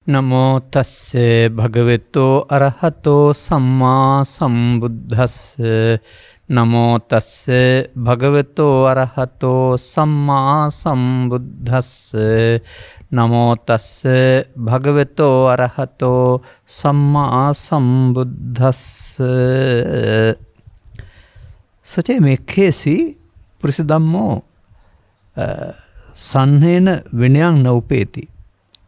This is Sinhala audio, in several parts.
නමෝ තස්සේ භගවතෝ අරහතෝ සම්මා සම්බුද්දස්සේ නමෝ තස්සේ භගවතෝ අරහතෝ සම්මා සම්බුද්දස්සේ නමෝ තස්සේ භගවතෝ අරහතෝ සම්මා සම්බුද්දස්සේ සචේ මේකේසි පුරිස ධම්මෝ සන්හේන විනයං නෝපේති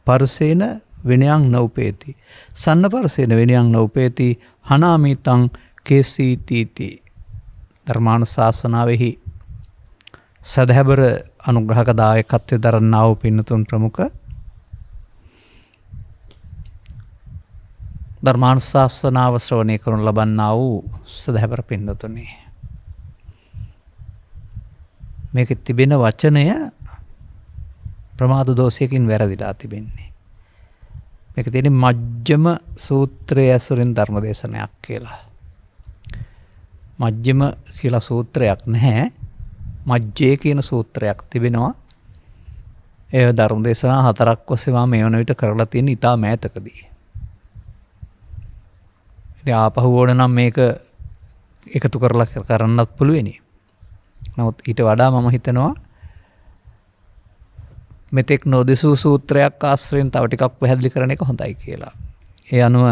පරසේන විනයං නෝපේති සන්න පරසේන විනයං නෝපේති හනාමිතං කේසීතිති ධර්මානුශාසනාවෙහි සදහැබර අනුග්‍රහක දායකත්වයේ දරන්නා වූ පින්නතුන් ප්‍රමුඛ ධර්මානුශාසනාව ශ්‍රවණය කරනු ලබන්නා වූ සදහැබර පින්නතුනි මේකෙ තිබෙන වචනය ප්‍රමාද දෝෂයකින් වැරදිලා තිබෙන්නේ. මේක තියෙන්නේ මජ්ක්‍ධිම සූත්‍රයේ ඇසුරින් ධර්ම දේශනයක් කියලා. මජ්ක්‍ධිම කියලා සූත්‍රයක් නැහැ. මජ්ජේ කියන සූත්‍රයක් තිබෙනවා. ඒ ධර්ම දේශනා හතරක් ඔස්සේ මේ වන විට කරලා තියෙන ඉතා මෑතකදී. ඉතින් ආපහු ඕන නම් මේක එකතු කරලා කරන්නත් පුළුවෙනි. නමුත් ඊට වඩා මම හිතනවා මෙතෙක් නොදෙසූ සූත්‍රයක් ආශ්‍රයෙන් තව ටිකක් පැහැදිලි කරන එක හොඳයි කියලා. ඒ අනුව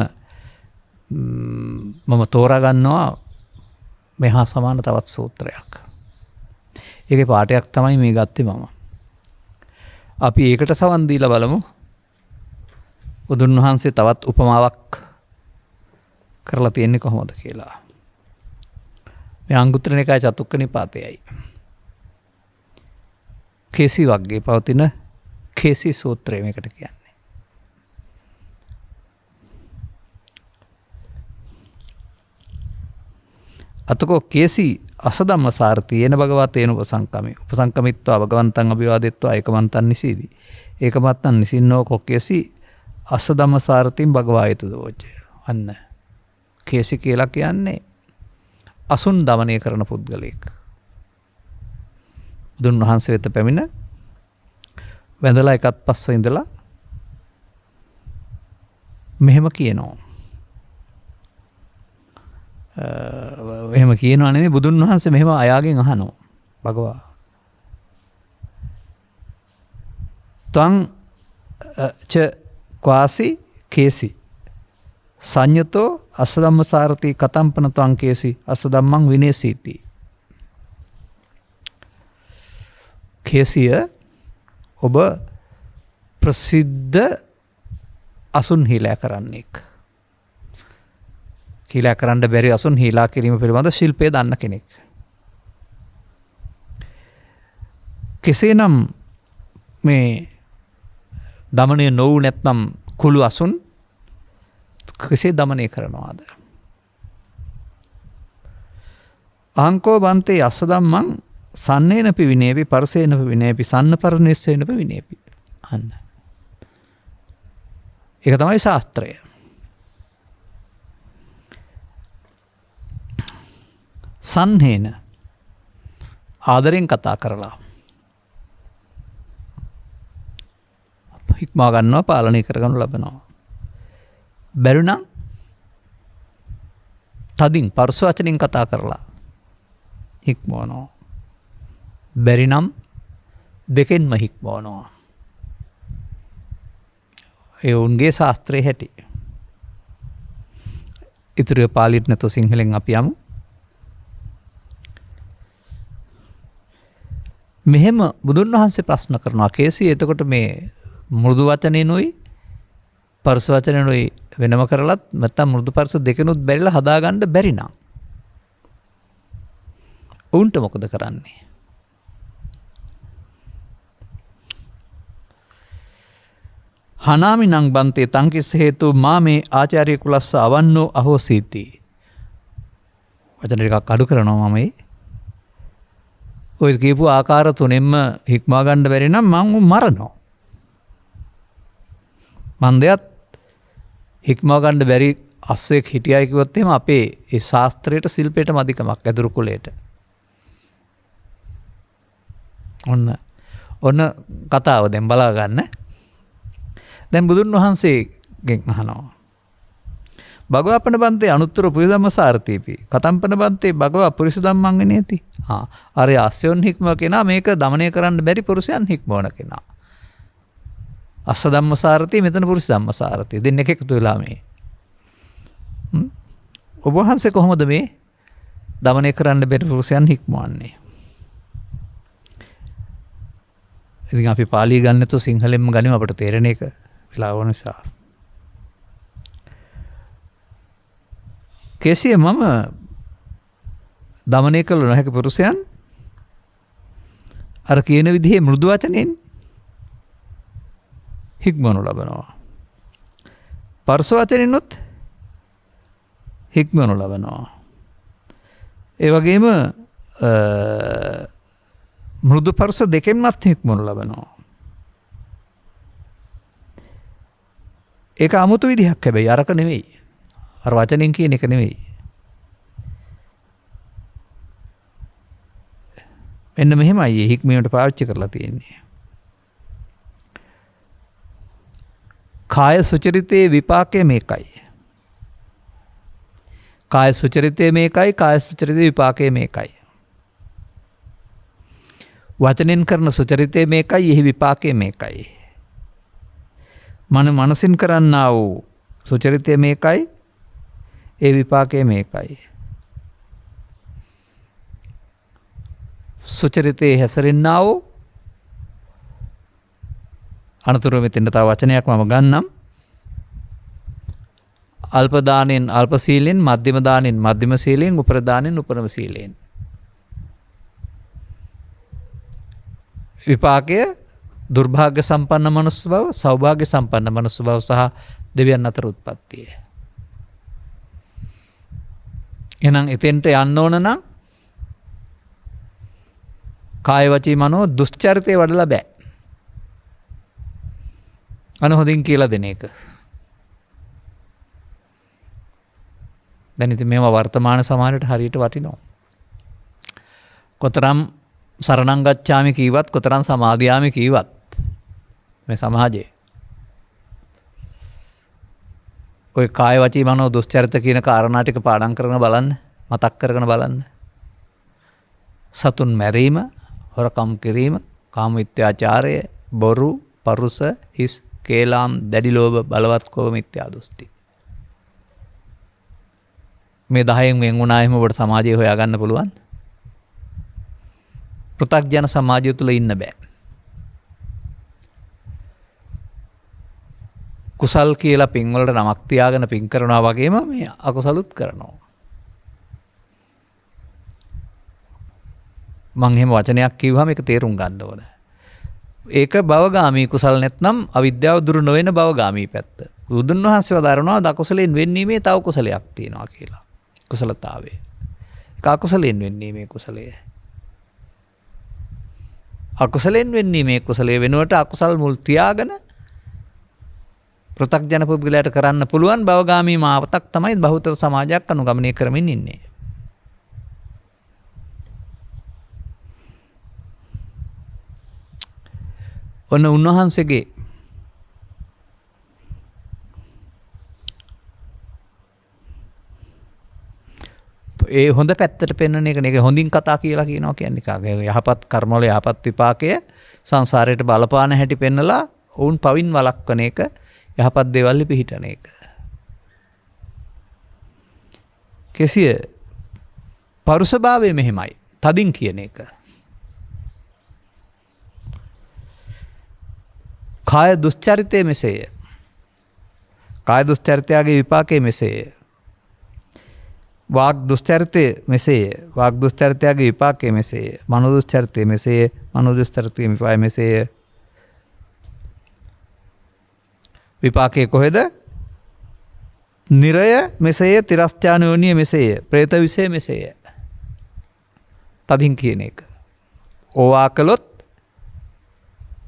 මම තෝරා ගන්නවා මෙහා සමාන තවත් සූත්‍රයක්. ඒකේ පාඩයක් තමයි මේ ගත්තේ මම. අපි ඒකට සවන් දීලා බලමු. බුදුන් වහන්සේ තවත් උපමාවක් කරලා තියෙන්නේ කොහොමද කියලා. මේ අංගුත්තර නිකාය චතුක්ක නිපාතයයි. කේසි වර්ගයේ පවතින කේසි සූත්‍රය මේකට කියන්නේ. අතකෝ කේසි අසදම්ම සාරති යන භගවතේන උපසංකමේ උපසංකමිත්වා භගවන්තං අභිවාදෙත්වා ඒකමන්තං නිසීදි ඒකමත්තං නිසින්නෝ කොක්කේසි අසදම්ම සාරතින් භගවායතු දෝච. අන්න කේසි කියලා කියන්නේ අසුන් දමනය කරන පුද්ගලයෙක්. බුදුන් වහන්සේ වෙත පැමිණ වැඳලා එකත් පස්ව ඉඳලා මෙහෙම කියනවා. එහෙම කියනවා නෙමෙයි බුදුන් වහන්සේ මෙහෙම අයාගෙන් අහනවා. භගවා තං ච ක්වාසි කේසි සංයතෝ අසදම්ම සාරති කතම්පන තං කේසි අසදම්මං විනේසීති. කේසිය ඔබ ප්‍රසිද්ධ අසුන් හීලෑ කරන්නෙක්. හීලෑ කරන්න බැරි අසුන් හීලා කිරීම පිළිබඳ ශිල්පය දන්න කෙනෙක්. කෙසේනම් මේ දමනය නොවූ නැත්නම් කුළු අසුන් කෙසේ දමනය කරනවාද? අංකෝ බන්තේ අසදම්මං සන්නේනපි විනේපි පරසේනපි විනේපි සන්න පරණෙස්සේනපි විනේපි. අන්න. ඒක තමයි ශාස්ත්‍රය. සන්හේන ආදරෙන් කතා කරලා හික්මා ගන්නවා පාලනය කරගනු ලබනවා. බැරිනම් තදින් පරස වචනින් කතා කරලා හික්මවනවා. බැරිනම් දෙකෙන්ම හික්මවනවා. ඒ උන්ගේ ශාස්ත්‍රයේ හැටි. ඉතුරු පාලිත් නැතුව සිංහලෙන් අපි යමු. මෙහෙම බුදුන් වහන්සේ ප්‍රශ්න කරනවා කේසි එතකොට මේ මෘදු වචනේනොයි පරස වචනේනොයි වෙනම කරලත් නැත්නම් මෘදු පරස දෙකෙනුත් බැරිලා හදාගන්න බැරි නම් උන්ට මොකද කරන්නේ? හනාමි නං බන්තේ තංකිස්ස හේතු මා මේ ආචාර්ය කුලස්ස අවන්නෝ අහෝසීති. වචන ටිකක් අඩු කරනවා මම. ඔය කියපු ආකාර තුනෙන්ම හික්මා ගන්න බැරි නම් මං මරනවා. මන්දයත් හික්මා ගන්න බැරි අස්සෙක් හිටියයි කිව්වොත් එහෙම අපේ ඒ ශාස්ත්‍රයට ශිල්පයට මදිකමක් ඇදුරු කුලයට. ඔන්න කතාව දැන් බලා ගන්න. දැන් බුදුන් වහන්සේ ගෙන් අහනවා. භගවප්පන බන්තේ අනුත්තර පුරිස ධම්ම සාරතීපි. කතම්පන බන්තේ භගවා පුරිස ධම්මං විනේති. අර අස්සයන් හික්ම කෙනා මේක දමනය කරන්න බැරි පුරුෂයන් හික්මවන කෙනා. අස්ස ධම්ම සාරතී මෙතන පුරිස ධම්ම සාරතී දෙන්න එකතු වෙලා මේ. ඔබ වහන්සේ කොහොමද මේ දමනය කරන්න බැරි පුරුෂයන් හික්මවන්නේ? ඉතින් අපි පාලි ගන්න නැතුව සිංහලෙන්ම ගනිමු අපිට තේරෙන එක වෙලාව නිසා. කෙසේ මම දමනය කළ නොහැකි පුරුෂයන් අර කියන විදිහේ මෘදු වචනෙන් හික්මනු ලබනවා. පරස වචනෙන්ොත් හික්මනු ලබනවා. ඒ වගේම මෘදු පරස දෙකෙන්මත් හික්මනු ලබනවා. ඒක අමුතු විදිහක් හැබැයි අරක නෙවෙයි. අර වචනෙන් කියන එක නෙවෙයි. මෙන්න මෙහෙමයි හික්මීමට පාවිච්චි කරලා තියෙන්නේ. කාය සුචරිතයේ විපාකය මේකයි. කාය සුචරිතය මේකයි, කාය සුචරිතයේ විපාකය මේකයි. වචනෙන් කරන සුචරිතය මේකයි, එහි විපාකය මේකයි. මනසින් කරන්නා වූ සුචරිතය මේකයි, ඒ විපාකය මේකයි. සුචරිතයේ හැසිරෙන්නා වූ අනතුරුව මෙතෙන්ට තව වචනයක් මම ගන්නම්. අල්ප දානෙන් අල්ප සීලෙන්, මධ්‍යම දානෙන් මධ්‍යම සීලෙන්, උපර දානෙන් උපරම සීලෙන්. විපාකය දුර්භාග්‍ය සම්පන්න මනුස්ස බව, සෞභාග්‍ය සම්පන්න මනුස්ස බව සහ දෙවියන් අතර උත්පත්තිය. එහෙනම් එතෙන්ට යන්න ඕන නම් කාය වචී මනෝ දුස්චරිතේ වඩලා බෑ. හොඳින් කියලා දෙන එක. දැන් ඉතින් මේවා වර්තමාන සමාජයට හරියට වටිනවා. කොතරම් සරණං ගච්ඡාමි කීවත්, කොතරම් සමාදියාමි කීවත් මේ සමාජයේ ඔය කාය වචී මනෝ දුස්චරිත කියන කාරණා ටික පාඩම් කරගෙන බලන්න, මතක් කරගෙන බලන්න. සතුන් මැරීම, හොරකම් කිරීම, කාම මිත්‍යාචාරය, බොරු, පරුස, හිස්, කේලාම්, දැඩි ලෝභ, බලවත් කෝප, මිත්‍යා දෘෂ්ටි. මේ 10න් වෙන් වුණාම ඔබට සමාජය හොයාගන්න පුළුවන්. පෘථග්ජන සමාජය තුළ ඉන්න බෑ. කුසල් කියලා පින් වලට නමක් තියාගෙන පින් කරනවා වගේම මේ අකුසලුත් කරනවා. මං එහෙම වචනයක් කිව්වම ඒක තේරුම් ගන්න ඕන. ඒක භවගාමී කුසල නැත්නම් අවිද්‍යාව දුරු නොවන භවගාමී පැත්ත. බුදුන් වහන්සේ වදාරනවා දකුසලෙන් වෙන්නීමේ තව කුසලයක් තියෙනවා කියලා. කුසලතාවය. ඒක අකුසලෙන් වෙන්නීමේ කුසලය. අකුසලෙන් වෙන්නීමේ කුසලයේ වෙනුවට අකුසල් මුල් තියාගෙන පෘථග්ජන පුද්ගලයාට කරන්න පුළුවන් භවගාමී මාවතක් තමයි බහුතර සමාජයක් අනුගමනය කරමින් ඉන්නේ. ඔන්න උන්වහන්සේගේ ඒ හොඳ පැත්තට පෙන්වන එක නේ හොඳින් කතා කියලා කියනවා කියන්නේ කාගේ යහපත් කර්මවල යහපත් විපාකය සංසාරයට බලපාන හැටි පෙන්නලා වුන් පවින් වළක්වන එක යහපත් දේවල් පිහිටන එක. කෙසිය පරුෂභාවය මෙහෙමයි තදින් කියන එක. කාය දුස්චරිතය මෙසේය. කාය දුස්චරිතයාගේ විපාකය මෙසේය. වාග් දුස්චරිතය මෙසේය. වාග් දුස්චරිතයාගේ විපාකය මෙසේය. මනෝ දුස්චරිතය මෙසේය. මනෝ දුස්චරිතයේ විපාකය මෙසේය. විපාකයේ කොහෙද? නිරය මෙසේය, තිරස්චාන යෝනිය මෙසේය, പ്രേත විෂය මෙසේය. තදින් කියන එක. ඕවා කළොත්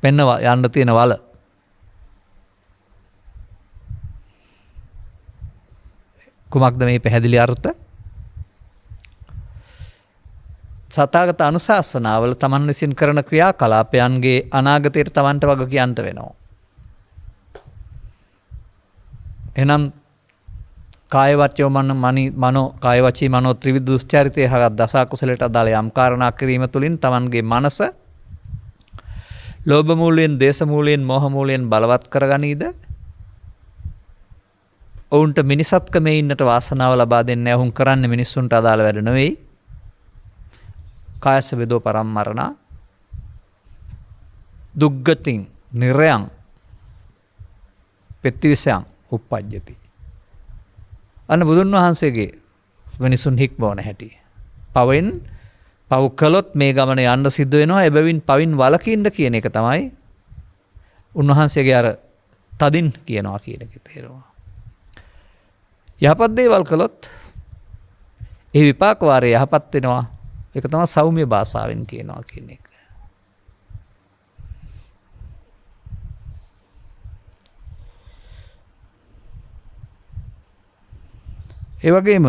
පෙන්නවා යන්න තියෙන වල. කුමක්ද මේ පැහැදිලි අර්ථ? සතාගත අනුශාසනාවල තමන් විසින් කරන ක්‍රියාකලාපයන්ගේ අනාගතයට තමන්ට වග කියන්ට වෙනවා. එහෙනම් කාය වචෝ මනෝ කාය වචී මනෝ ත්‍රිවිධ දුස්චරිතය හා දස අකුසලයට අදාළ යම් කාරණා කිරීම තුළින් Tamanගේ මනස ලෝභ මූලයෙන්, දේශ මූලයෙන්, මෝහ මූලයෙන් බලවත් කරගනීද? ඔවුන්ට මිනිසත්කමේ ඉන්නට වාසනාව ලබා දෙන්නේ නැහැ. ඔවුන් කරන්නේ මිනිස්සුන්ට අදාළ වැඩ නෙවෙයි. කායස වේදෝ පරම්මරණ දුක්ගතින් නිරයන් පෙත්තිවිසයන් උප්පජ්ජති. අන්න බුදුන් වහන්සේගේ මිනිසුන් හික්මවන හැටි. පව් කළොත් මේ ගමන යන්න සිද්ධ වෙනවා. එබැවින් පවින් වළකින්න කියන එක තමයි උන්වහන්සේගේ අර තදින් කියනවා කියන එක තේරෙනවා. යහපත් දේවල් කළොත් ඒ විපාක වාරේ යහපත් වෙනවා. ඒක තමයි සෞම්‍ය භාෂාවෙන් කියනවා කියන එක. ඒ වගේම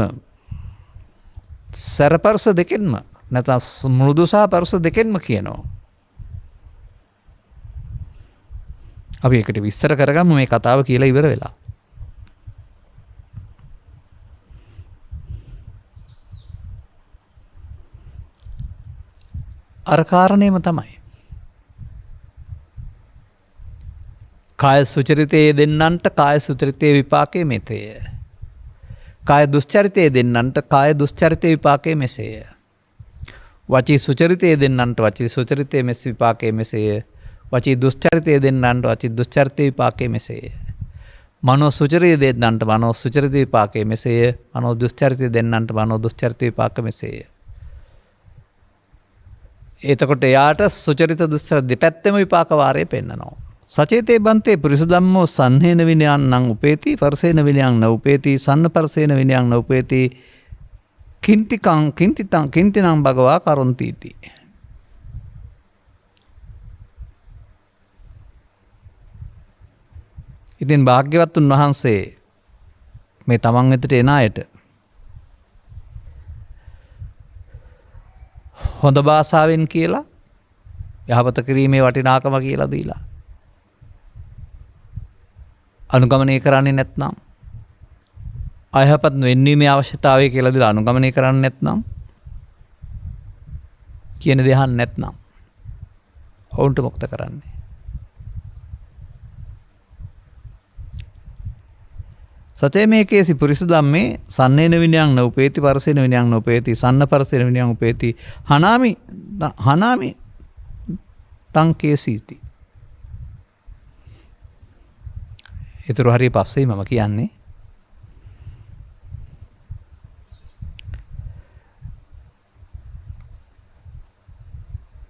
සැරපරස දෙකෙන්ම නැත්නම් මෘදු සහ පරස දෙකෙන්ම කියනවා. අපි ඒකට විස්තර කරගමු මේ කතාව කියලා ඉවර වෙලා. අර කාරණේම තමයි. කාය සුචරිතයේ දෙන්නන්ට කාය සුචරිතයේ විපාකයේ මෙතෙය. කාය දුස්චරිතයේ දෙන්නන්ට කාය දුස්චරිතයේ විපාකයේ මෙසේය. වචී සුචරිතයේ දෙන්නන්ට වචී සුචරිතයේ මෙස් විපාකයේ මෙසේය. වචී දුස්චරිතයේ දෙන්නන්ට වචී දුස්චරිතයේ විපාකයේ මෙසේය. මනෝ සුචරිතයේ දෙන්නන්ට මනෝ සුචරිතයේ විපාකයේ මෙසේය. මනෝ දුස්චරිතයේ දෙන්නන්ට මනෝ දුස්චරිතයේ විපාක මෙසේය. එතකොට යාට සුචරිත දුස්චරිත දෙපැත්තම විපාක වාරය පෙන්නනවා. සචේතේ බන්තේ පුරිස ධම්මෝ සංහේන විනයං නං උපේති පරසේන විනයං න උපේති සන්න පරසේන විනයං න උපේති කින්තිනං භගවා කරොන්ති ඉති. ඉතින් භාග්‍යවත් උන්වහන්සේ මේ තමන් වෙතට එන අයට හොඳ භාෂාවෙන් කියලා යහපත කිරීමේ වටිනාකම කියලා දීලා අනුගමනය කරන්නේ නැත්නම් අයහපත් වෙන්වීමේ අවශ්‍යතාවය කියලා දීලා අනුගමනය කරන්නේ නැත්නම් කියන දේ අහන්න නැත්නම් ඔවුන්ට මොකද කරන්නේ? සතේ මේකේසි පුරිස ධම්මේ සන්නේන විනයං න උපේති පරසේන විනයං න උපේති සන්න පරසේන විනයං උපේති හනාමි තං කේසීති. ඊටු හරිය පස්සේ මම කියන්නේ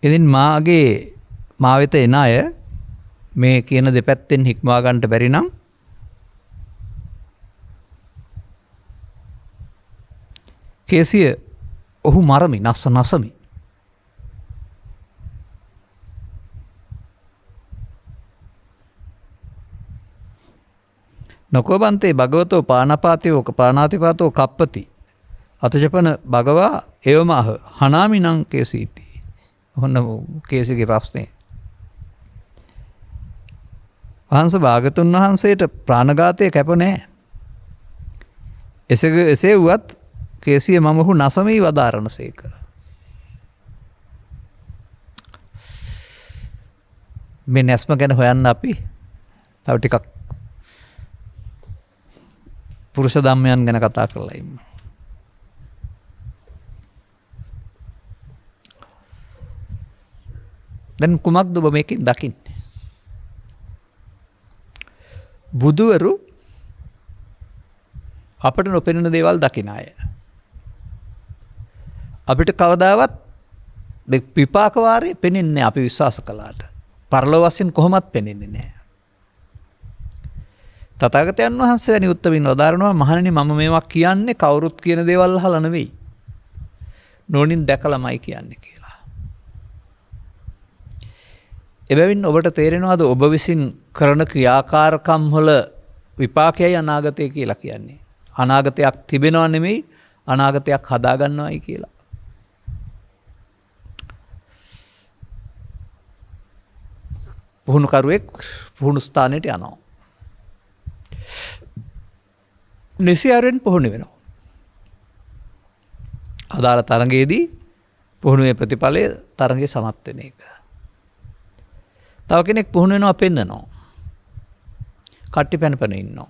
ඉතින් මා වෙත එන අය මේ කියන දෙපැත්තෙන් හික්මවා ගන්නට බැරි නම් කේසිය ඔහු මරමි නසමි. නොකෝබන්තේ භගවතෝ පානපාතයෝ පානාතිපාතෝ කප්පති අතජපන භගවා එවමහ හනාමි නං කේසීති. ඔන්න කේසිගේ ප්‍රශ්නේ. වහන්ස භාගතුන් වහන්සේට ප්‍රාණඝාතය කැප නැහැ. එසේ වුවත් කේසිය මම ඔහු නසමී වදාරනසේක. මේ නැස්ම ගැන හොයන්න අපි තව ටිකක් පුරුෂ ධම්මයන් ගැන කතා කරලා ඉමු. දැන් කුමක්ද ඔබ මේකෙන් දකින්නේ? බුදුවරු අපට නොපෙනෙන දේවල් දකින අය. අපිට කවදාවත් විපාක වාරේ පෙනෙන්නේ අපි විශ්වාස කළාට. පරලොව වශයෙන් කොහොමත් පෙනෙන්නේ නැහැ. තථාගතයන් වහන්සේ වැනි උත්තමින් වදාරනවා මහණෙනි මම මේවා කියන්නේ කවුරුත් කියන දේවල් අහලා නෙවෙයි. නෝනින් දැකලාමයි කියන්නේ කියලා. එබැවින් ඔබට තේරෙනවද ඔබ විසින් කරන ක්‍රියාකාරකම් වල විපාකයයි අනාගතය කියලා කියන්නේ. අනාගතයක් තිබෙනව නෙමෙයි අනාගතයක් හදාගන්නවයි කියලා. පුහුණුකරුවෙක් පුහුණු ස්ථානයට යනවා. නිසියාරෙන් පුහුණු වෙනවා. අදාළ තරඟයේදී පුහුණුවේ ප්‍රතිඵලය තරඟයේ සමත් වෙන එක. තව කෙනෙක් පුහුණු වෙනවා පෙන්නනවා. කට්ටි පැන ඉන්නවා.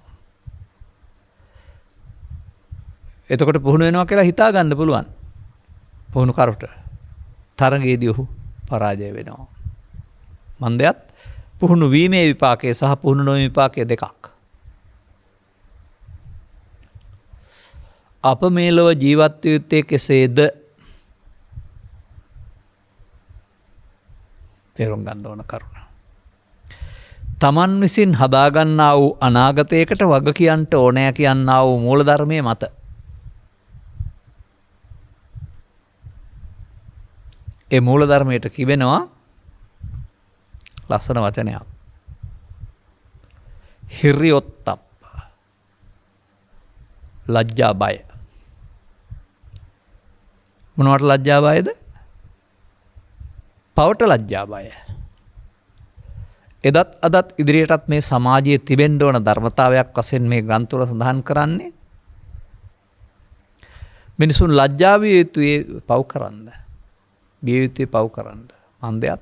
එතකොට පුහුණු වෙනවා කියලා හිතා ගන්න පුළුවන්. පුහුණු කරුට තරඟයේදී ඔහු පරාජය වෙනවා. මන්දයත් පුහුණු වීමේ විපාකයේ සහ පුහුණු නොවීමේ විපාකයේ දෙකක්. අප මේ ලොව ජීවත් විය යුත්තේ කෙසේද? තේරුම් ගන්න ඕන කරුණ. තමන් විසින් හදාගන්නා වූ අනාගතයකට වග කියන්ට ඕනෑ කියන්නා වූ මූලධර්මයේ මත ඒ මූලධර්මයට කිවෙනවා ලස්සන වචනයක්. හිරියොත්තප්ප. ලජ්ජා බය. මොනවට ලජ්ජා බයද? පවට ලජ්ජා බය. එදත් අදත් ඉදිරියටත් මේ සමාජයේ තිබෙන්න ඕන ධර්මතාවයක් වශයෙන් මේ ග්‍රන්ථවල සඳහන් කරන්නේ මිනිසුන් ලැජ්ජා විය යුතුයි පව් කරන්න. බිය යුතුයි පව් කරන්න. මන්දයත්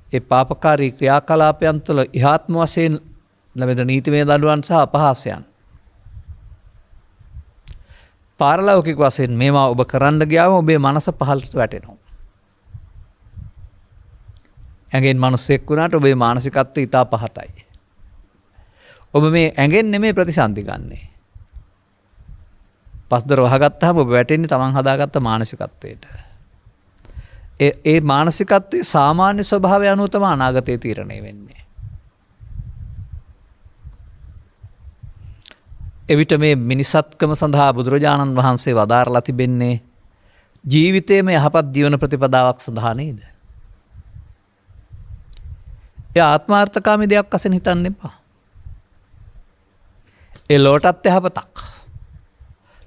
ඒ පාපකාරී ක්‍රියාකලාපයන් තුළ ඉහාත්ම වශයෙන් ලැබෙන නීතිමය දඬුවම් සහ අපහාසයන් පාරලෞකික වශයෙන් මේවා ඔබ කරන්න ගියාම ඔබේ මනස පහළට වැටෙනවා. ඇඟෙන් මිනිසෙක් වුණාට ඔබේ මානසිකත්වය ඉතා පහතයි. ඔබ මේ ඇඟෙන් නෙමෙයි ප්‍රතිසන්දි ගන්නෙ. පස්දර වහගත්තාම ඔබ වැටෙන්නේ තමන් හදාගත්ත මානසිකත්වයට. ඒ මානසිකත්වයේ සාමාන්‍ය ස්වභාවය අනුව තමයි අනාගතය තීරණය වෙන්නේ. එවිට මේ මිනිසත්කම සඳහා බුදුරජාණන් වහන්සේ වදාරලා තිබෙන්නේ ජීවිතයේම යහපත් ජීවන ප්‍රතිපදාවක් සඳහා නේද? ඒ ආත්මාර්ථකාමී දෙයක් වශයෙන් හිතන්න එපා. ඒ ලෝකටත් යහපතක්.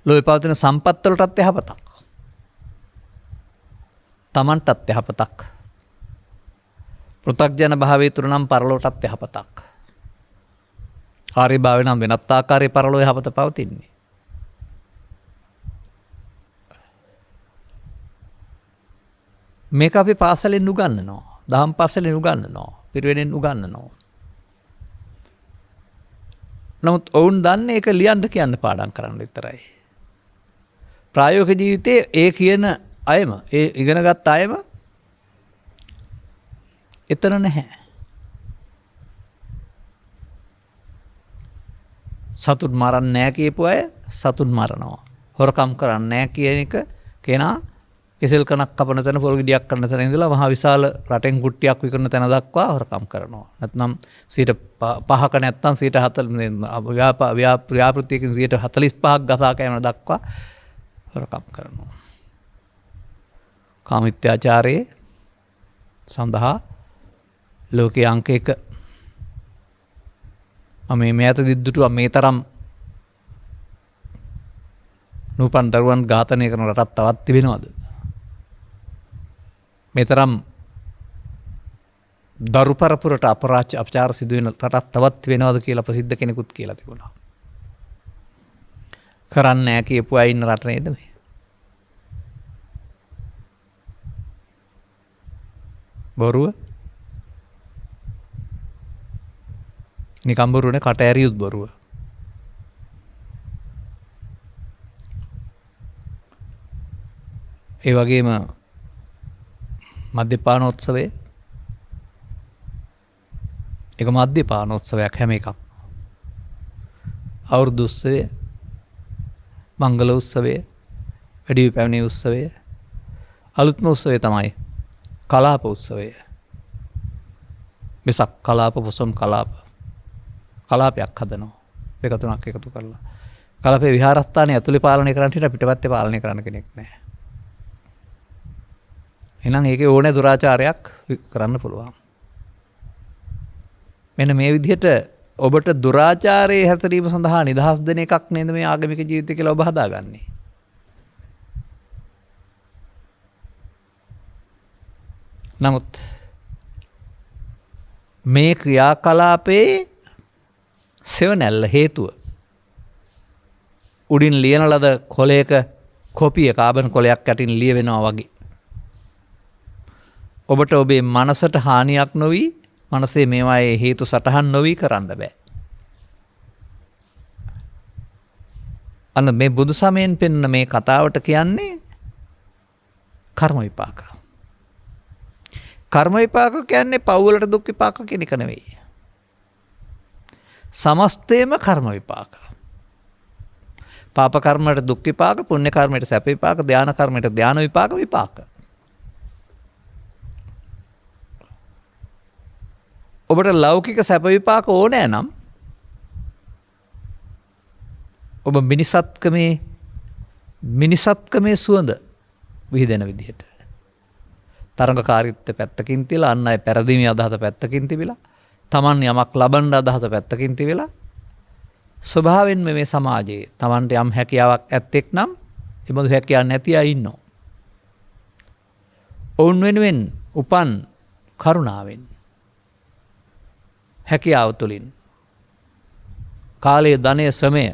ලෝකේ පවතින සම්පත් වලටත් යහපතක්. තමන්ටත් යහපතක්. පෘථග්ජන භාවයේ තුර නම් පරලෝකටත් යහපතක්. ආර්ය භාවය නම් වෙනත් ආකාරයේ පරලෝ යහපත පවතින්නේ. මේක අපි පාසලෙන් උගන්වනවා. දහම් පාසලෙන් උගන්වනවා. පිරිවෙනෙන් උගන්වනවා. නමුත් ඔවුන් දන්නේ ඒක ලියන්න කියන්න පාඩම් කරන්න විතරයි. ප්‍රායෝගික ජීවිතයේ ඒ කියන අයම ඒ ඉගෙනගත් අයම එතන නැහැ. සතුන් මරන්නේ නැහැ කියපු අය සතුන් මරනවා. හොරකම් කරන්නේ නැහැ කියන එක කෙනා කෙසෙල් කනක් කපන තැන පොල් ගෙඩියක් කරන තැන ඉඳලා මහ විශාල රටෙන් කුට්ටියක් විකුණන තැන දක්වා හොරකම් කරනවා. නැත්නම් 5ක නැත්නම් 40 ව්‍යාපෘතියකින් 45ක් ගසා කෑම දක්වා හොරකම් කරනවා. කාමිත්‍යාචාරයේ සඳහා ලෝකයේ අංක 1 මේ අත දිද්දුටුවා මේ තරම් නූපන් දරුවන් ඝාතනය කරන රටක් තවත් තිබෙනවද? මේ තරම් දරු පරපුරට අපචාර සිදුවෙන රටක් තවත් තිබෙනවද කියලා ප්‍රසිද්ධ කෙනෙකුත් කියලා තිබුණා. කරන්නේ නැහැ කියපු අය ඉන්න රට නේද මේ? බොරුව නිකම් බොරුවනේ, කට ඇරියුත් බොරුව. ඒ වගේම මද්‍යපානෝත්සවය එක මද්‍යපානෝත්සවයක් හැම එකක්. අවුරුදු උත්සවය, මංගල උත්සවය, වැඩි පැමිණි උත්සවය, අලුත්ම උත්සවය තමයි කලාප උත්සවය. මෙසක් කලාප පොසොම් කලාපයක් හදනවා. 2-3ක් එකතු කරලා. කලාපේ විහාරස්ථානයේ ඇතුලේ පාලනය කරන්න හිට පිටපැත්තේ පාලනය කරන්න කෙනෙක් නැහැ. එහෙනම් ඒකේ ඕනේ දුරාචාරයක් කරන්න පුළුවන්. මෙන්න මේ විදිහට ඔබට දුරාචාරයේ හැසිරීම සඳහා නිදහස් දෙන එකක් නේද මේ ආගමික ජීවිතය කියලා ඔබ හදාගන්නේ. නමුත් මේ ක්‍රියාකලාපේ සෙවණැල්ල හේතුව. උඩින් ලියන ලද කොලයක කොපිය කාබන් කොලයක් යටින් ලියවෙනවා වගේ. ඔබට ඔබේ මනසට හානියක් නොවී මනසේ මේවායේ හේතු සටහන් නොවී කරන්න බෑ. අන්න මේ බුදු සමයෙන් පෙන්න මේ කතාවට කියන්නේ කර්ම විපාක. කර්ම විපාක කියන්නේ පව්වලට දුක් විපාක කියන එක නෙවෙයි. සමස්තයම කර්ම විපාක. පාප කර්මයට දුක් විපාක, පුණ්‍ය කර්මයට සැප විපාක, ධාන කර්මයට ධාන විපාක විපාක. ඔබට ලෞකික සැප විපාක ඕනෑ නම් ඔබ මිනිසත්කමේ සුවඳ විහිදෙන විදිහට තරඟකාරීත්වය පැත්තකින් තියලා අන් අය පෙරදීමේ අදහස පැත්තකින් තිබිලා තමන් යමක් ලබන්න අදහස පැත්තකින් තිබිලා ස්වභාවයෙන්ම මේ සමාජයේ තමන්ට යම් හැකියාවක් ඇත්තෙක් නම් එබඳු හැකියාවක් නැති අය ඉන්නවා. ඔවුන් වෙනුවෙන් උපන් කරුණාවෙන් හැකියාව තුළින් කාලයේ ධනය ශ්‍රමය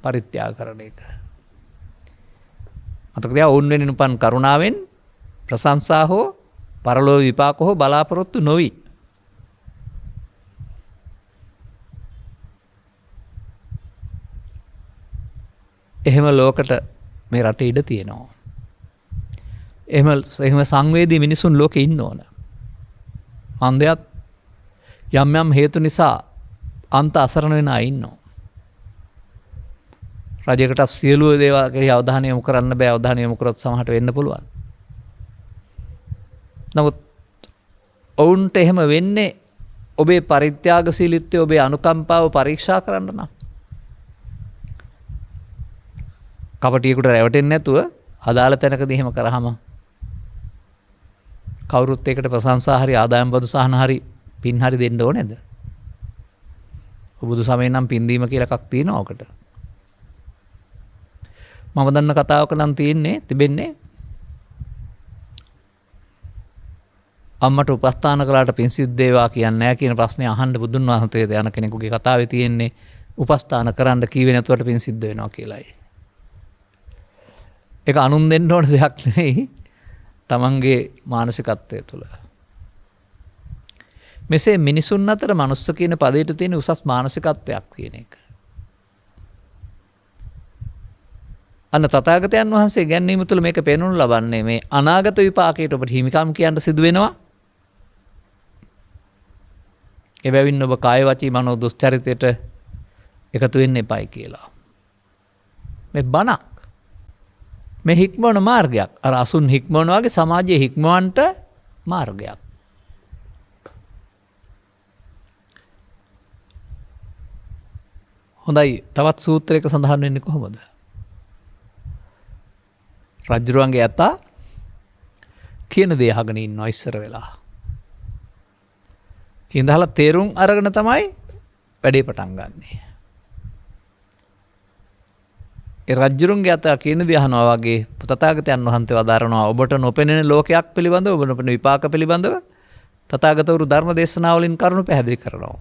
පරිත්‍යාග කරන එක. මතක තියා ඔවුන් වෙනුවෙන් උපන් කරුණාවෙන් ප්‍රශංසා හෝ පරලෝක විපාක හෝ බලාපොරොත්තු නොවි. එහෙම ලෝකට මේ රටේ ඉඩ තියෙනවා. එහෙම සංවේදී මිනිසුන් ලෝකේ ඉන්න ඕන. මන්දයත් යම් යම් හේතු නිසා අන්ත අසරණ වෙන අය ඉන්නවා. රජයකට සියලු දේවල් කෙරෙහි අවධානය යොමු කරන්න බෑ. අවධානය යොමු කරොත් සමහරට වෙන්න පුළුවන්. නමුත් ඔවුන්ට එහෙම වෙන්නේ ඔබේ පරිත්‍යාගශීලීත්වය, ඔබේ අනුකම්පාව පරීක්ෂා කරන්න නම්. කපටියෙකුට රැවටෙන්නේ නැතුව අදාළ තැනකදී එහෙම කරාම කවුරුත් ඒකට ප්‍රශංසා හරි ආදායම් බදු සහන හරි පින් හරි දෙන්න ඕනේද? බුදු සමයෙන් නම් පින් දීම කියලා එකක් තියෙනවා ඔකට. මම දන්න කතාවක නම් තිබෙන්නේ අම්මට උපස්ථාන කළාට පින් සිද්ධ වේවා කියන්නේ නැහැ කියන ප්‍රශ්නේ අහන්න බුදුන් වහන්සේට යන කෙනෙකුගේ කතාවේ තියෙන්නේ උපස්ථාන කරන්න කීවේ නැතුවට පින් සිද්ධ වෙනවා කියලායි. ඒක අනුන් දෙන්න ඕන දෙයක් නෙවෙයි, තමන්ගේ මානසිකත්වය තුළ. මෙසේ මිනිසුන් අතර මනුස්ස කියන පදයට තියෙන උසස් මානසිකත්වයක් කියන එක. අන්න තථාගතයන් වහන්සේ ගැන්වීම තුළ මේක පෙන්වනු ලබන්නේ මේ අනාගත විපාකයට ඔබට හිමිකම් කියන්න සිදු වෙනවා. එබැවින් ඔබ කාය වචී මනෝ දුස්චරිතයට එකතු වෙන්න එපයි කියලා. මේ බණක්. මේ හික්මවන මාර්ගයක්. අර අසුන් හික්මවන වගේ සමාජයේ හික්මවන්නට මාර්ගයක්. හොඳයි, තවත් සූත්‍රයක සඳහන් වෙන්නේ කොහොමද? රජුරුවන්ගේ ඇතා කියන දේ අහගෙන ඉන්නවා ඉස්සර වෙලා. කියනදහලා තේරුම් අරගෙන තමයි වැඩේ පටන් ගන්නෙ. ඒ රජුරුවන්ගේ ඇතා කියන දේ අහනවා වගේ තථාගතයන් වහන්සේ වදාරනවා ඔබට නොපෙනෙන ලෝකයක් පිළිබඳව, ඔබ නොපෙනෙන විපාක පිළිබඳව තථාගතවරු ධර්ම දේශනාවලින් කරුණු පැහැදිලි කරනවා.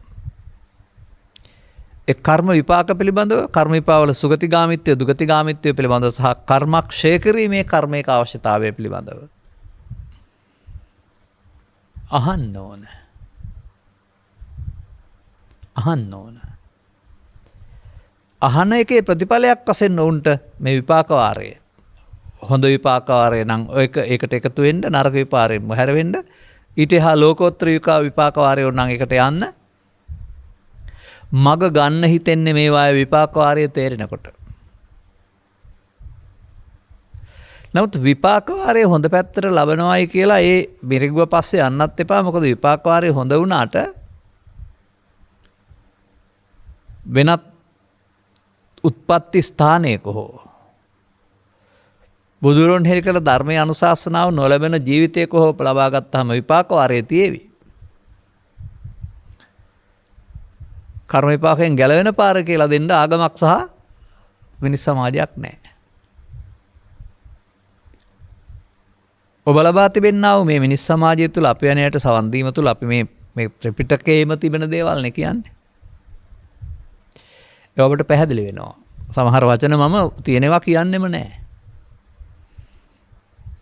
ඒ කර්ම විපාක පිළිබඳව, කර්ම විපාකවල සුගතිගාමීත්වය, දුගතිගාමීත්වය පිළිබඳව සහ කර්මක්ෂය කිරීමේ කර්මයක අවශ්‍යතාවය පිළිබඳව අහන්න ඕන. අහන එකේ ප්‍රතිඵලයක් වශයෙන් උන්ට මේ විපාක වාරය, හොඳ විපාක වාරය නම් ඒකට එකතු වෙන්න, නරක විපාකයෙන් මොහැර වෙන්න, ඊට එහා ලෝකෝත්තර විපාක වාරය නම් ඒකට යන්න මග ගන්න හිතෙන්නේ මේ වායේ විපාක වාරය තේරෙනකොට. නමුත් විපාක වාරය හොඳ පැත්තට ලබනවායි කියලා ඒ මිරිගුව පස්සේ යන්නත් එපා. මොකද විපාක වාරය හොඳ වුණාට වෙනත් උත්පත්ති ස්ථානයක හෝ බුදුරන් හෙළි කළ ධර්මයේ අනුශාසනාව නොලැබෙන ජීවිතයක හෝ ලබා ගත්තාම විපාක වාරය තියේවි. කර්ම විපාකයෙන් ගැලවෙන පාර කියලා දෙන්න ආගමක් සහ මිනිස් සමාජයක් නැහැ. ඔබ ලබා තිබෙනා වූ මේ මිනිස් සමාජය තුළ අපි යනයට සවන් දීම තුළ අපි මේ ත්‍රිපිටකයේම තිබෙන දේවල් නේ කියන්නේ. ඒ ඔබට පැහැදිලි වෙනවා. සමහර වචන මම තියෙනවා කියන්නෙම නැහැ.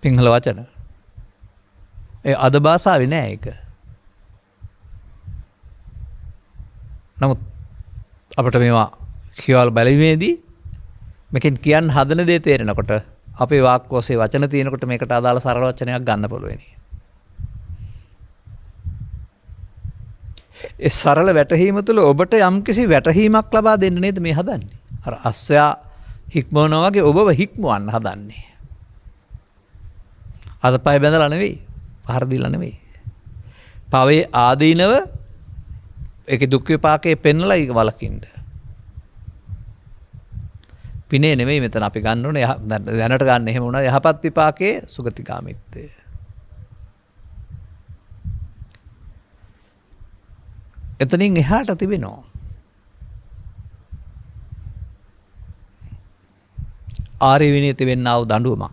සිංහල වචන. ඒ අද භාෂාවේ නෑ ඒක. නමුත් අපිට මේවා කියවල් බැලීමේදී මේකෙන් කියන්න හදන දේ තේරෙනකොට අපේ වාක් ඔස්සේ වචන තියෙනකොට මේකට අදාළ සරල වචනයක් ගන්න පුළුවනි. ඒ සරල වැටහීම තුළ ඔබට යම්කිසි වැටහීමක් ලබා දෙන්න නේද මේ හදන්නේ. අර අස්සයා හික්මවනවා වගේ ඔබව හික්මවන්න හදන්නේ. අතපය බැඳලා නෙවෙයි, පහර දීලා නෙවෙයි. පවේ ආදීනව ඒකේ දුක් විපාකේ පෙන්වලා ඒක වලකින්න. පිනේ නෙවෙයි මෙතන අපි ගන්න ඕනේ දැනට ගන්න එහෙම වුණා යහපත් විපාකයේ සුගතිගාමීත්වය. එතනින් එහාට තිබෙනවා ආර්ය විනය තිබෙනා වූ දඬුවමක්.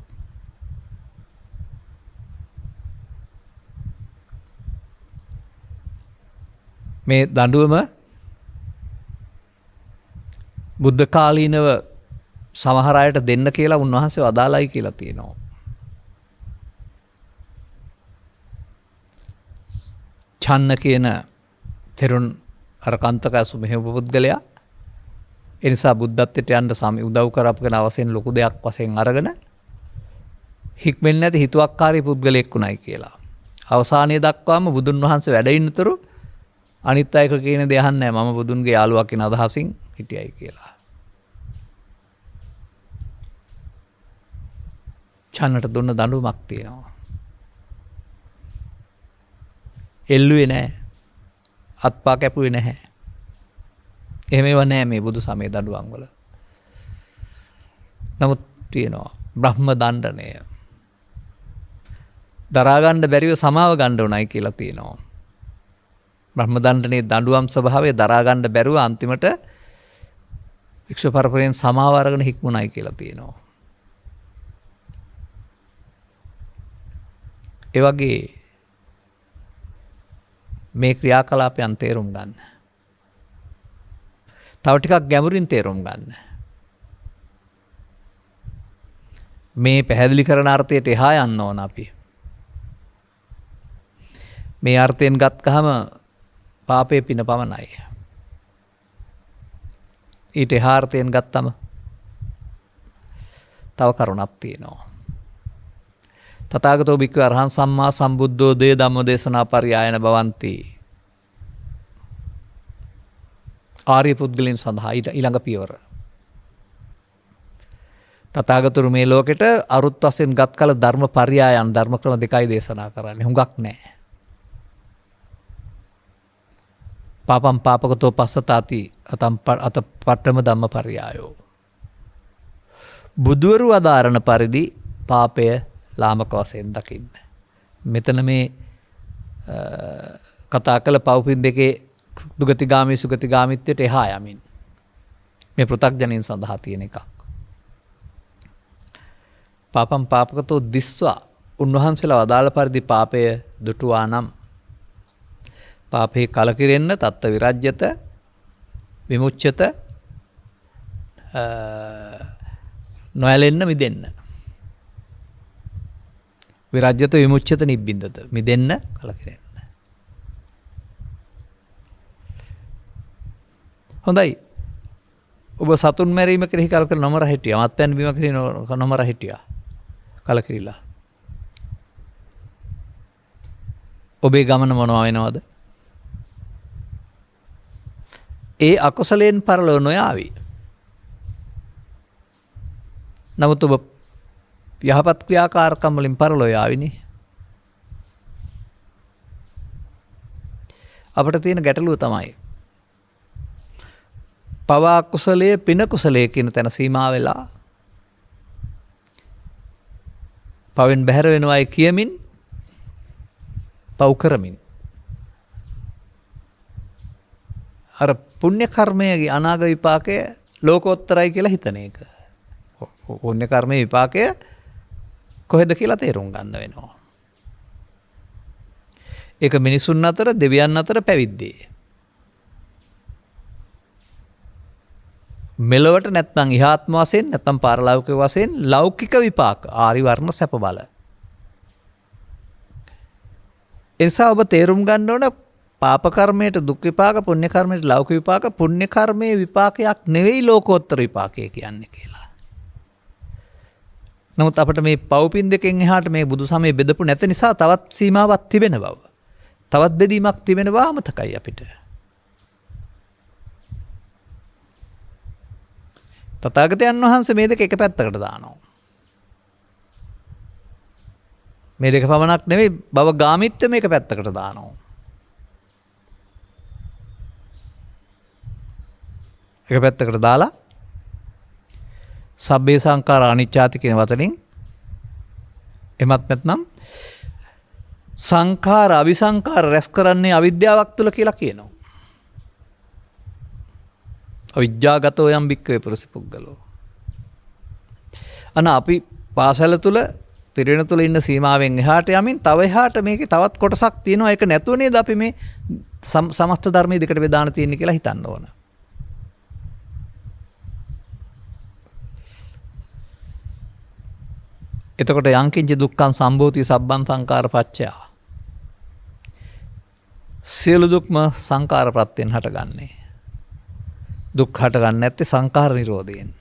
මේ දඬුවම බුද්ධ කාලීනව සමහර අයට දෙන්න කියලා උන්වහන්සේ අදාළයි කියලා තියෙනවා. ඡන්න කියන තෙරුන් අර කන්තකසු මෙහෙම පුද්ගලයා ඒ නිසා බුද්ධත්වයට යන්න උදව් කරපු කෙනා වශයෙන් ලොකු දෙයක් වශයෙන් අරගෙන හික්මෙන්නේ නැති හිතුවක්කාරී පුද්ගලයෙක් උනායි කියලා. අවසානයේ දක්වාම බුදුන් වහන්සේ වැඩ ඉන්නතුරු අනිත් අය කියන දේ අහන්නේ නැහැ. මම බුදුන්ගේ යාළුවා කියන අදහසින් හිටියයි කියලා. ඡන්නට දුන්න දඬුවමක් තියෙනවා. එල්ලුවේ නැහැ. අත්පා කැපුවේ නැහැ. එහෙම ඒවා නැහැ මේ බුදු සමය දඬුවම් වල. නමුත් තියෙනවා බ්‍රහ්ම දණ්ඩනය. දරා ගන්න බැරිව සමාව ගන්න උනායි කියලා තියෙනවා. බ්‍රහ්ම දණ්ඩනයේ දඬුවම් ස්වභාවය දරා ගන්න බැරුව අන්තිමට වික්ෂ පරපරයෙන් සමාව අරගෙන හික්මුණයි කියලා තියෙනවා. ඒ වගේ මේ ක්‍රියාකලාපයන් තේරුම් ගන්න. තව ටිකක් ගැඹුරින් තේරුම් ගන්න. මේ පැහැදිලි කරන අර්ථයට එහා යන්න ඕන අපි. මේ අර්ථයෙන් ගත්කහම පාපේ පින පමණයි. ඊට එහා අර්ථයෙන් ගත්තම තව කරුණක් තියෙනවා. තථාගතෝ භික්ඛු අරහං සම්මා සම්බුද්ධෝ දේ ධම්ම දේශනා පරියායන භවಂತಿ. ආර්ය පුද්ගලයන් සඳහා ඊළඟ පියවර. තථාගතතුරු මේ ලෝකෙට අරුත් වශයෙන් ගත් කල ධර්ම පරියායන් ධර්ම ක්‍රම දෙකයි දේශනා කරන්නේ. හුඟක් නැහැ. පාපම් පාපකතෝ පස්සතාති අත පට්ඨම ධම්ම පරියායෝ. බුදුවරු අදාරණ පරිදි පාපය ලාමක වශයෙන් දකින්න. මෙතන මේ කතා කළ පව්පින් දෙකේ දුගතිගාමී සුගතිගාමීත්වයට එහා යමින් මේ පෘථග්ජනයින් සඳහා තියෙන එකක්. පාපම් පාපකතෝ දිස්වා උන්වහන්සේලා අදාළ පරිදි පාපය දුටුවා නම් පාපේ කලකිරෙන්න තත්ත්ව විරජ්‍යත විමුච්ඡත නොයැලෙන්න මිදෙන්න. විරජ්‍යත විමුච්ඡත නිබ්බින්දත මිදෙන්න කලකිරෙන්න. හොඳයි. ඔබ සතුන් මැරීම කෙරෙහි කලකිර නොමර හිටියා. මත්පැන් බීම කෙරෙහි නොමර හිටියා. කලකිරිලා. ඔබේ ගමන මොනවා වෙනවද? ඒ අකුසලයෙන් පරලෝ නොයාවි. නමුත් ඔබ යහපත් ක්‍රියාකාරකම් වලින් පරලෝ යාවිනේ. අපිට තියෙන ගැටලුව තමයි පවා කුසලයේ පින කුසලයේ කියන තැන සීමා වෙලා පවෙන් බැහැර වෙනවායි කියමින් පව් කරමින් අර පුණ්‍ය කර්මයේ අනාගත විපාකය ලෝකෝත්තරයි කියලා හිතන එක. පුණ්‍ය කර්මයේ විපාකය කොහෙද කියලා තේරුම් ගන්න වෙනවා. ඒක මිනිසුන් අතර දෙවියන් අතර පැවිද්දේ. මෙලොවට නැත්නම් ඉහාත්ම වශයෙන් නැත්නම් පාරලෞකික වශයෙන් ලෞකික විපාක ආරි වර්ණ සැප බල. ඒ නිසා ඔබ තේරුම් ගන්න ඕන පාප කර්මයට දුක් විපාක පුණ්‍ය කර්මයට ලෞකික විපාක පුණ්‍ය කර්මයේ විපාකයක් නෙවෙයි ලෝකෝත්තර විපාකය කියන්නේ කියලා. නමුත් අපිට මේ පව්පින් දෙකෙන් එහාට මේ බුදුසමය බෙදපු නැති නිසා තවත් සීමාවක් තිබෙන බව. තවත් බෙදීමක් තිබෙන බව අමතකයි අපිට. තථාගතයන් වහන්සේ මේ දෙක එක පැත්තකට දානවා. මේ දෙක පමණක් නෙවෙයි භව ගාමිත්වය මේක පැත්තකට දානවා. එක පැත්තකට දාලා සබ්බේ සංඛාර අනිච්චාති කියන වචنين එමත් නැත්නම් සංඛාර අபிසංඛාර රැස් කරන්නේ අවිද්‍යාවක් තුල කියලා කියනවා. අවිජ්ජාගතෝ යම් බික්කවේ පුරුෂ පුද්ගලෝ. අන අපි පාසල තුල පිරිවෙන තුල ඉන්න සීමාවෙන් එහාට යමින් තව එහාට මේකේ තවත් කොටසක් තියෙනවා. ඒක නැතුව නේද අපි මේ සමස්ත ධර්මයේ දෙකට බෙදාන තියෙන්නේ කියලා හිතන්න ඕන. එතකොට යංකින්ච දුක්ඛං සම්භූති සබ්බං සංඛාර පච්චය. සියලු දුක්ම සංඛාර ප්‍රත්‍යයෙන් හටගන්නේ. දුක් හටගන්නේ නැත්තේ සංඛාර නිරෝධයෙන්.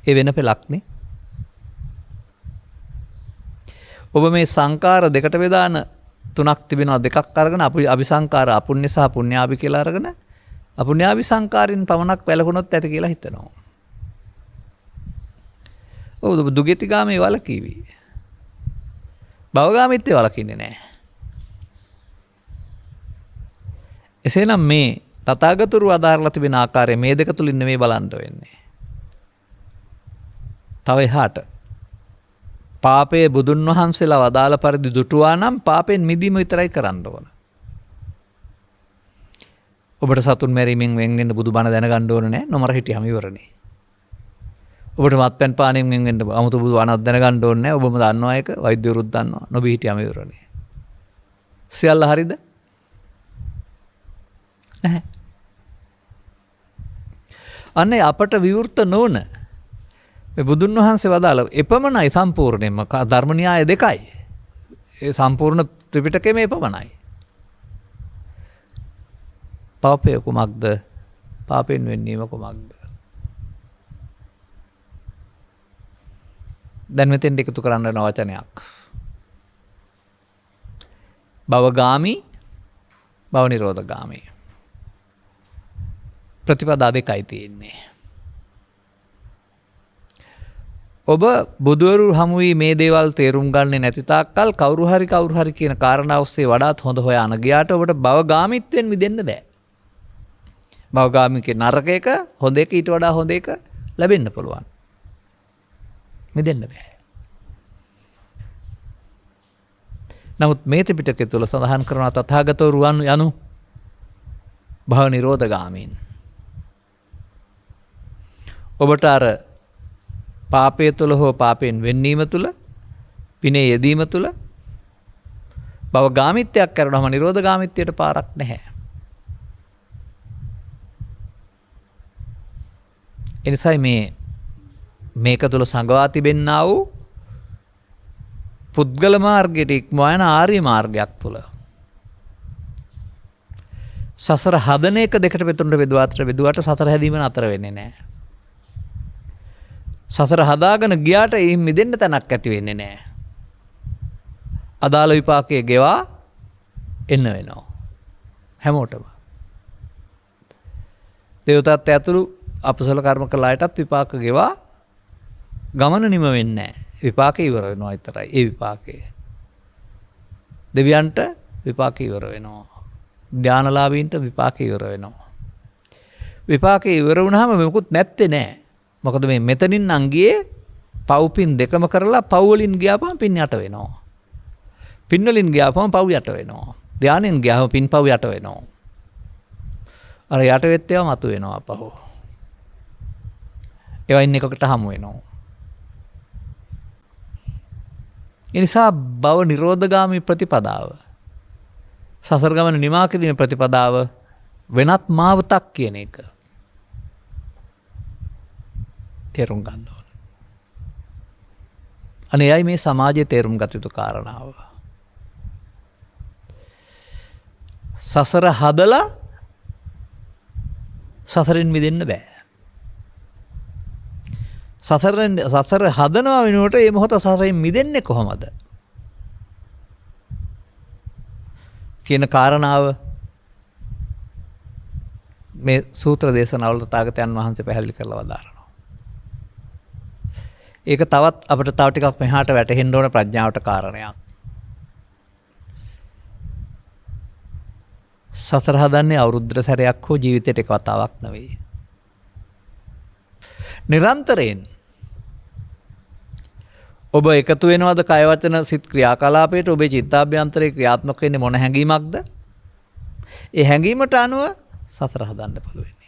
ඒ වෙන පෙලක්නේ. ඔබ මේ සංඛාර දෙකට බෙදාන තුනක් තිබෙනවා. දෙකක් අරගෙන අபிසංඛාර අපුණ්‍ය සහ පුණ්‍යාභි කියලා අරගෙන අපුණ්‍යාභි සංඛාරින් පමණක් වැළකුණොත් ඇති කියලා හිතනවා. ඔව් දුගතිගාමී වලකීවි. භවගාමීත්වයේ වලකින්නේ නැහැ. එසේනම් මේ තථාගතතුරු අදාරලා තිබෙන ආකාරය මේ දෙක තුලින් නෙමෙයි බලන්න වෙන්නේ. තව එහාට පාපයේ බුදුන් වහන්සේලා වදාළ පරිදි දුටුවා නම් පාපෙන් මිදීම විතරයි කරන්න ඕන. ඔබට සතුන් මැරීමෙන් වෙන් වෙන්න බුදුබණ දැනගන්න ඕන නෑ. නොමර හිටියම ඉවරනේ. ඔබට මත්පැන් පානයෙන් වෙන් වෙන්න 아무තු බුදුබණක් දැනගන්න ඕන නෑ. ඔබම දන්නවා ඒක. වෛද්‍යවරුත් දන්නවා. නොබී හිටියම ඉවරනේ. සියල්ල හරිද? නැහැ. අනේ අපට විවෘත නොවන මේ බුදුන් වහන්සේ වදාළ එපමණයි සම්පූර්ණයෙන්ම ධර්ම න්‍යාය දෙකයි. ඒ සම්පූර්ණ ත්‍රිපිටකයේ මේ පමණයි. පාපය කුමක්ද? පාපෙන් වෙන්නීම කුමක්ද? දැන් මෙතෙන් එකතු කරන්න යන වචනයක්. භවගාමි, භව නිරෝධගාමි. ප්‍රතිපදා දෙකයි තියෙන්නේ. ඔබ බුදුවරු හමුවී මේ දේවල් තේරුම් ගන්නේ නැති තාක්කල් කවුරු හරි කියන කාරණා ඔස්සේ වඩාත් හොඳ හොයාන ගියාට ඔබට භවගාමීත්වයෙන් මිදෙන්න බෑ. භවගාමිකේ නරක එක හොඳ එක ඊට වඩා හොඳ එක ලැබෙන්න පුළුවන්. මිදෙන්න බෑ. නමුත් මේ ත්‍රිපිටකය තුල සඳහන් කරන තථාගතවරු යනු භව නිරෝධගාමීන්. ඔබට අර පාපය තුළ හෝ පාපයෙන් වෙන්නීම තුළ පිනේ යෙදීම තුළ භව ගාමිත්වයක් කරනවම නිරෝධ ගාමිත්වයට පාරක් නැහැ. එනිසයි මේක තුළ සංගවා තිබෙන්නා වූ පුද්ගල මාර්ගයට ඉක්මවා යන ආර්ය මාර්ගයක් තුළ සසර හදන එක දෙකට පෙතුනට බෙදුවට සසර හැදීම නතර වෙන්නේ නැහැ. සසර හදාගෙන ගියාට එයින් මිදෙන්න තැනක් ඇති වෙන්නේ නැහැ. අදාළ විපාකයේ ගෙවා එන්න වෙනවා. හැමෝටම. දේවතාත් ඇතුළු අපසල කර්ම කළ අයටත් විපාක ගෙවා ගමන නිම වෙන්නේ නැහැ. විපාකේ ඉවර වෙනවා විතරයි. ඒ විපාකය. දෙවියන්ට විපාකේ ඉවර වෙනවා. ධානලාභීන්ට විපාකේ ඉවර වෙනවා. විපාකේ ඉවර වුණාම මොකුත් නැත්තේ නෑ. මොකද මේ මෙතනින් නම් ගියේ පව්පින් දෙකම කරලා පව් වලින් ගියාපම පින් යට වෙනවා. පින් වලින් ගියාපම පව් යට වෙනවා. ධානයෙන් ගියාම පින් පව් යට වෙනවා. අර යට වෙත්තේව මතු වෙනවා අපහො. ඒවා ඉන්න එකකට හමු වෙනවා. ඒ නිසා භව නිරෝධගාමී ප්‍රතිපදාව සසර ගමන නිමා කිරීමේ ප්‍රතිපදාව වෙනත් මාවතක් කියන එක. තේරුම් ගන්න ඕන. අනේ එයයි මේ සමාජයේ තේරුම් ගත යුතු කාරණාව. සසර හදලා සසරින් මිදෙන්න බෑ. සසර හදනවා වෙනුවට මේ මොහොත සසරින් මිදෙන්නේ කොහොමද කියන කාරණාව මේ සූත්‍ර දේශනාවල තථාගතයන් වහන්සේ පැහැදිලි කරලා වදාරනවා. ඒක තවත් අපිට තව ටිකක් මෙහාට වැටහෙන්න ඕන ප්‍රඥාවට කාරණයක්. සතර හදන්නේ අවුරුද්දට සැරයක් හෝ ජීවිතයට එක වතාවක් නෙවෙයි. නිරන්තරයෙන් ඔබ එකතු වෙනවද කය වචන සිත් ක්‍රියාකලාපයට ඔබේ චිත්තාභ්‍යන්තරයේ ක්‍රියාත්මක වෙන්නේ මොන හැඟීමක්ද? ඒ හැඟීමට අනුව සතර හදන්න පුළුවන්.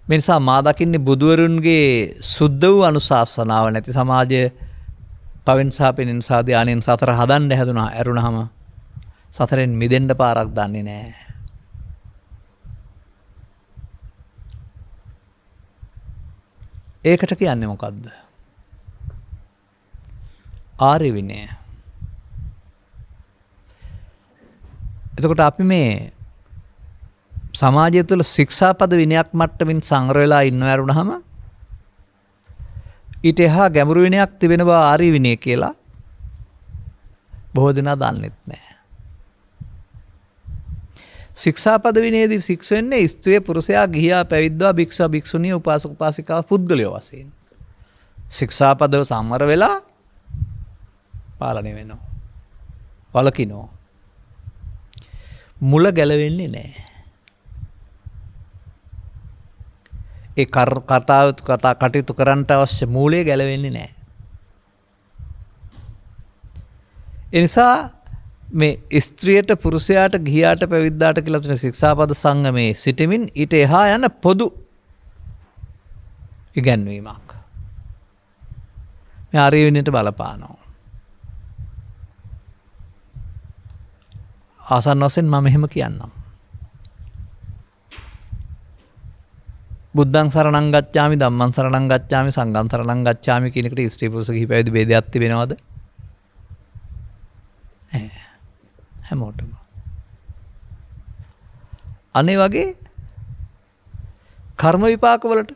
මේ නිසා මා දකින්නේ බුදුවරුන්ගේ සුද්ධ වූ අනුශාසනාව නැති සමාජය පවෙන් සහ පෙනෙන් සහ ධානයෙන් සතර හදන්න හැදුනා ඇරුණාම සතරෙන් මිදෙන්න පාරක් දන්නේ නැහැ. ඒකට කියන්නේ මොකද්ද? ආර්ය විනය. එතකොට අපි මේ සමාජය තුළ ශික්ෂාපද විනයක් මට්ටමින් සංග්‍රහ වෙලා ඉන්නව ඇරුණාම ඊට එහා ගැඹුරු විනයක් තිබෙන බව ආර්ය විනය කියලා බොහෝ දෙනා දන්නෙත් නැහැ. ශික්ෂාපද විනයේදී ශික්ෂ වෙන්නේ ස්ත්‍රිය පුරුෂයා ගිහියා පැවිද්දා භික්ෂුව භික්ෂුණිය උපාසක උපාසිකාව පුද්ගලයෝ වශයෙන්. ශික්ෂාපදව සම්වර වෙලා පාලනය වෙනවා. වලකිනවා. මුල ගැලවෙන්නේ නැහැ. ඒ කටයුතු කරන්නට අවශ්‍ය මූලය ගැලවෙන්නේ නැහැ. ඒ නිසා මේ ස්ත්‍රියට පුරුෂයාට ගිහියාට පැවිද්දාට කියලා තියෙන ශික්ෂාපද සංගමේ සිටමින් ඊට එහා යන පොදු ඉගැන්වීමක් මේ ආර්ය විනයට බලපානවා. ආසන්න වශයෙන් මම එහෙම කියන්නම්. බුද්ධං සරණං ගච්ඡාමි ධම්මං සරණං ගච්ඡාමි සංඝං සරණං ගච්ඡාමි කියන එකට ස්ත්‍රී පුරුෂ ගිහි පැවිදි ભેදයක් තිබෙනවද? හැමෝටම. අනේ වගේ කර්ම විපාක වලට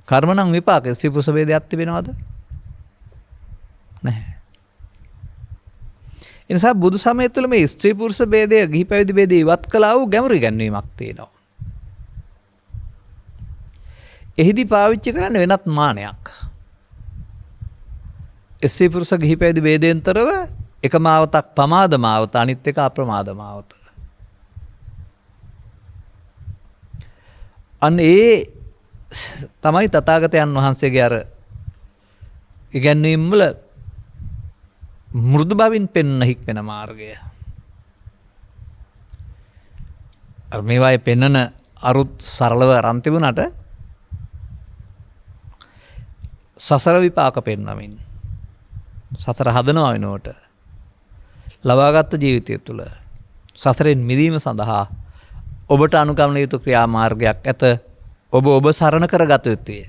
කර්ම නම් විපාක ස්ත්‍රී පුරුෂ ભેදයක් තිබෙනවද? නැහැ. ඒ නිසා බුදු සමය තුළ මේ ස්ත්‍රී පුරුෂ ભેදය ගිහි පැවිදි ભેදය ඉවත් කළා වූ ගැඹුරු ඉගැන්වීමක් තියෙනවා. එහිදී පාවිච්චි කරන්නේ වෙනත් මානයක්. ස්ත්‍රී පුරුෂ ගිහි පැවිදි ભેදයෙන්තරව එක මාවතක් පමාද මාවත අනිත් එක අප්‍රමාද මාවත. අන්න ඒ තමයි තථාගතයන් වහන්සේගේ අර ඉගැන්වීම් වල මෘදු බවින් පෙන්වන හික්මන මාර්ගය. අර මේවායේ පෙන්වන අරුත් සරලව අරන් තිබුණාට සසර විපාක පෙන්වමින් සතර හදනවා වෙනුවට ලබාගත් ජීවිතය තුළ සසරෙන් මිදීම සඳහා ඔබට අනුගමනය යුතු ක්‍රියාමාර්ගයක් ඇත. ඔබ සරණ කරගත යුතුය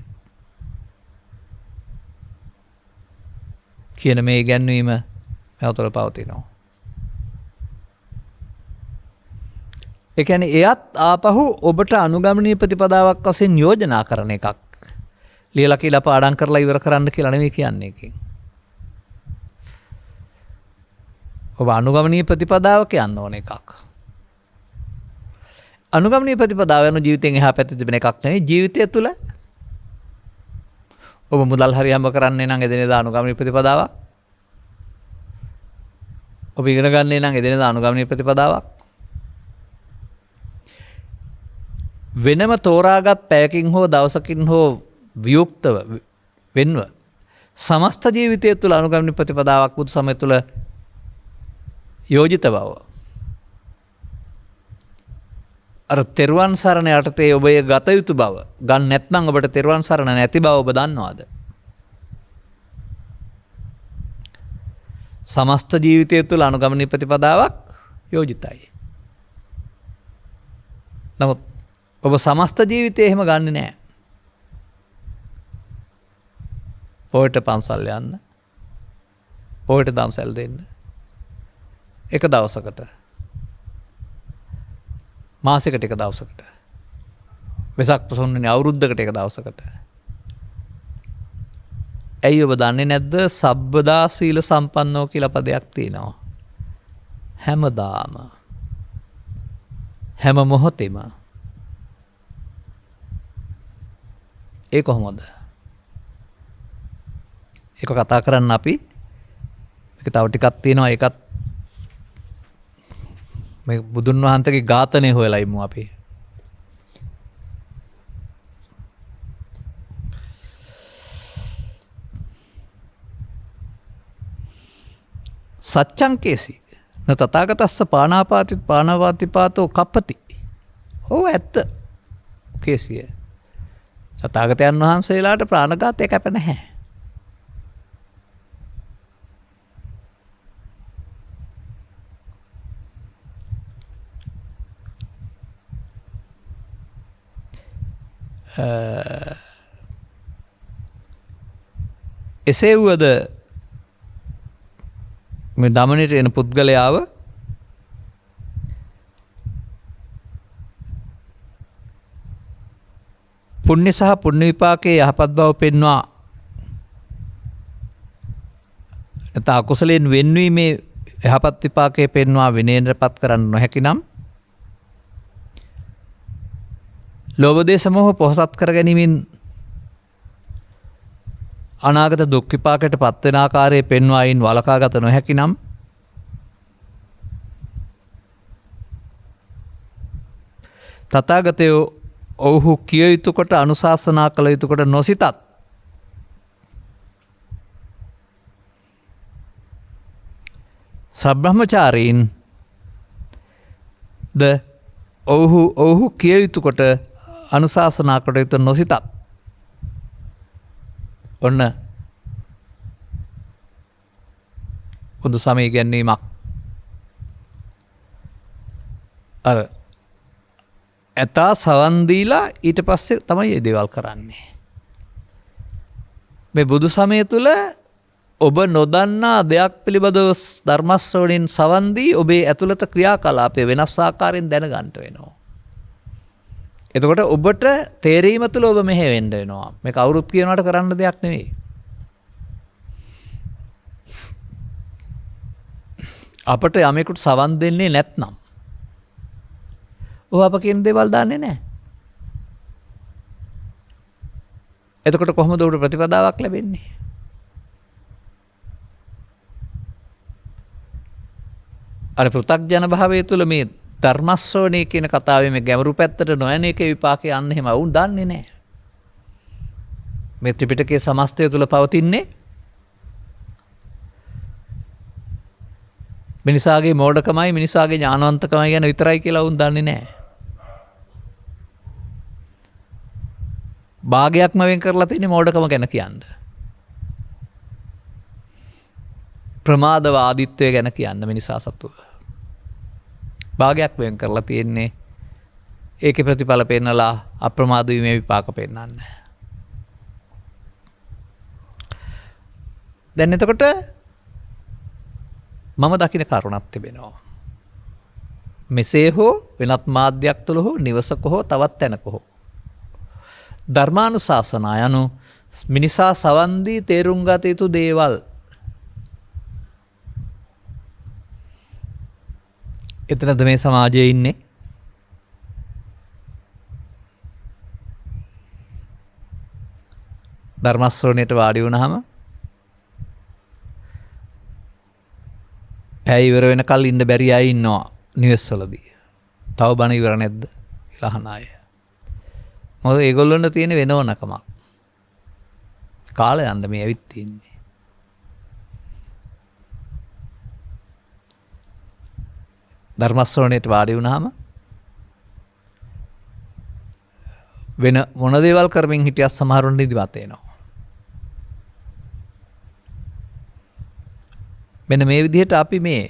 කියන මේ ඉගැන්වීම මෙව තුළ පවතිනවා. ඒ කියන්නේ එයත් ආපහු ඔබට අනුගමනීය ප්‍රතිපදාවක් වශයෙන් යෝජනා කරන එකක්. ලියලා කියලා පාඩම් කරලා ඉවර කරන්න කියලා නෙවෙයි කියන්නේ එකෙන්. ඔබ අනුගමනීය ප්‍රතිපදාවක යන්න ඕන එකක්. අනුගමනීය ප්‍රතිපදාව යන ජීවිතෙන් එහා පැත්තේ තිබෙන එකක් නෙවෙයි. ජීවිතය තුළ ඔබ මුදල් හරි හම්බ කරන්නේ නම් එදිනෙදා අනුගමනීය ප්‍රතිපදාවක්. ඔබ ඉගෙන ගන්නේ නම් එදිනෙදා අනුගමනීය ප්‍රතිපදාවක්. වෙනම තෝරාගත් පැයකින් හෝ දවසකින් හෝ වියුක්තව වෙන්ව සමස්ත ජීවිතය තුළ අනුගමනීය ප්‍රතිපදාවක් බුදු සමය තුළ යෝජිත බව. අර තෙරුවන් සරණ යටතේ ඔබ ඒ ගත යුතු බව. ගන්න නැත්නම් ඔබට තෙරුවන් සරණ නැති බව ඔබ දන්නවද? සමස්ත ජීවිතය තුළ අනුගමනීය ප්‍රතිපදාවක් යෝජිතයි. නමුත් ඔබ සමස්ත ජීවිතේ එහෙම ගන්නෙ නෑ. පොයට පන්සල් යන්න. පොයට දම්සැල් දෙන්න. එක දවසකට. මාසෙකට එක දවසකට. වෙසක් පොසොන්වෙනි අවුරුද්දකට එක දවසකට. ඇයි ඔබ දන්නේ නැද්ද සබ්බදා සීල සම්පන්නෝ කියලා පදයක් තියෙනවා. හැමදාම හැම මොහොතෙම. ඒ කොහොමද? ඒක කතා කරන්න අපි ඒක තව ටිකක් තියෙනවා. ඒකත් මේ බුදුන් වහන්සේගේ ඝාතනය හොයලා ඉමු අපි. සච්චංකේසි න තථාගතස්ස පානාවාතිපාතෝ කප්පති. ඔව් ඇත්ත කේසිය. තථාගතයන් වහන්සේලාට ප්‍රාණඝාතය කැප නැහැ. එසේ වුවද මේ දමනයට එන පුද්ගලයාව පුණ්‍ය සහ පුණ්‍ය විපාකයේ යහපත් බව පෙන්වා නැත්නම් අකුසලයෙන් වෙන්වීමේ යහපත් විපාකයේ පෙන්වා විනයෙන්පත් කරන්න නොහැකි නම් ලෝභ දේශ මොහ පොහසත් කර ගැනීමෙන් අනාගත දුක් විපාකයට පත්වෙන ආකාරයේ පෙන්වායින් වළකාගත නොහැකි නම් තථාගතයෝ ඔවුහු කිය යුතු කොට අනුශාසනා කළ යුතු කොට නොසිතත් සබ්‍රහ්මචාරීන් ද ඔවුහු කිය යුතු කොට අනුශාසනා කොට යුතු නොසිතත් ඔන්න බුදු සමය ඉගැන්වීමක්. අර ඇතා සවන් දීලා ඊට පස්සේ තමයි මේ දේවල් කරන්නේ. මේ බුදු සමය තුල ඔබ නොදන්නා දෙයක් පිළිබඳව ධර්ම ශ්‍රවණයෙන් සවන් දී ඔබේ ඇතුළත ක්‍රියාකලාපය වෙනස් ආකාරයෙන් දැනගන්න වෙනවා. එතකොට ඔබට තේරීම තුළ ඔබ මෙහෙ වෙන්න වෙනවා. මේක අවුරුත් කියනවාට කරන්න දෙයක් නෙවෙයි. අපට යමෙකුට සවන් දෙන්නේ නැත්නම් ඔය අප කියන දේවල් දන්නේ නැහැ. එතකොට කොහොමද උඩ ප්‍රතිපදාවක් ලැබෙන්නේ? අර පෘථග්ජන භාවය තුළ මේ ධර්ම ශ්‍රවණය කියන කතාවේ මේ ගැඹුරු පැත්තට නොයන එකේ විපාකේ යන්න එහෙම වුන් දන්නේ නැහැ. මේ ත්‍රිපිටකයේ සමස්තය තුළ පවතින්නේ මිනිසාගේ මෝඩකමයි මිනිසාගේ ඥානවන්තකමයි ගැන විතරයි කියලා වුන් දන්නේ නැහැ. භාගයක්ම වෙන් කරලා තියෙන්නේ මෝඩකම ගැන කියන්න. ප්‍රමාදවාදීත්වය ගැන කියන්න මිනිසා සතුව. භාගයක් වෙන් කරලා තියෙන්නේ ඒකේ ප්‍රතිඵල පෙන්නලා අප්‍රමාද වීමේ විපාක පෙන්නන්න. දැන් එතකොට මම දකින කරුණක් තිබෙනවා. මෙසේ හෝ වෙනත් මාධ්‍යයක් තුළ හෝ නිවසක හෝ තවත් තැනක හෝ ධර්මානුශාසනා යනු මිනිසා සවන් දී තේරුම් ගත යුතු දේවල්. එතනද මේ සමාජයේ ඉන්නේ? ධර්ම ශ්‍රවණයට වාඩි වුණාම පැය ඉවර වෙනකල් ඉන්න බැරි අය ඉන්නවා නිවෙස්වලදී. තව බණ ඉවර නැද්ද කියලා අහන අය. මොකද ඒගොල්ලොන්ට තියෙන වෙනවනකමක්. කාලය යන්න මේ ඇවිත් තින්නේ. ධර්ම ශ්‍රවණයට වාඩි වුණාම වෙන මොන දේවල් කරමින් හිටියත් සමහරුන් නිදිමත එනවා. මෙන්න මේ විදිහට අපි මේ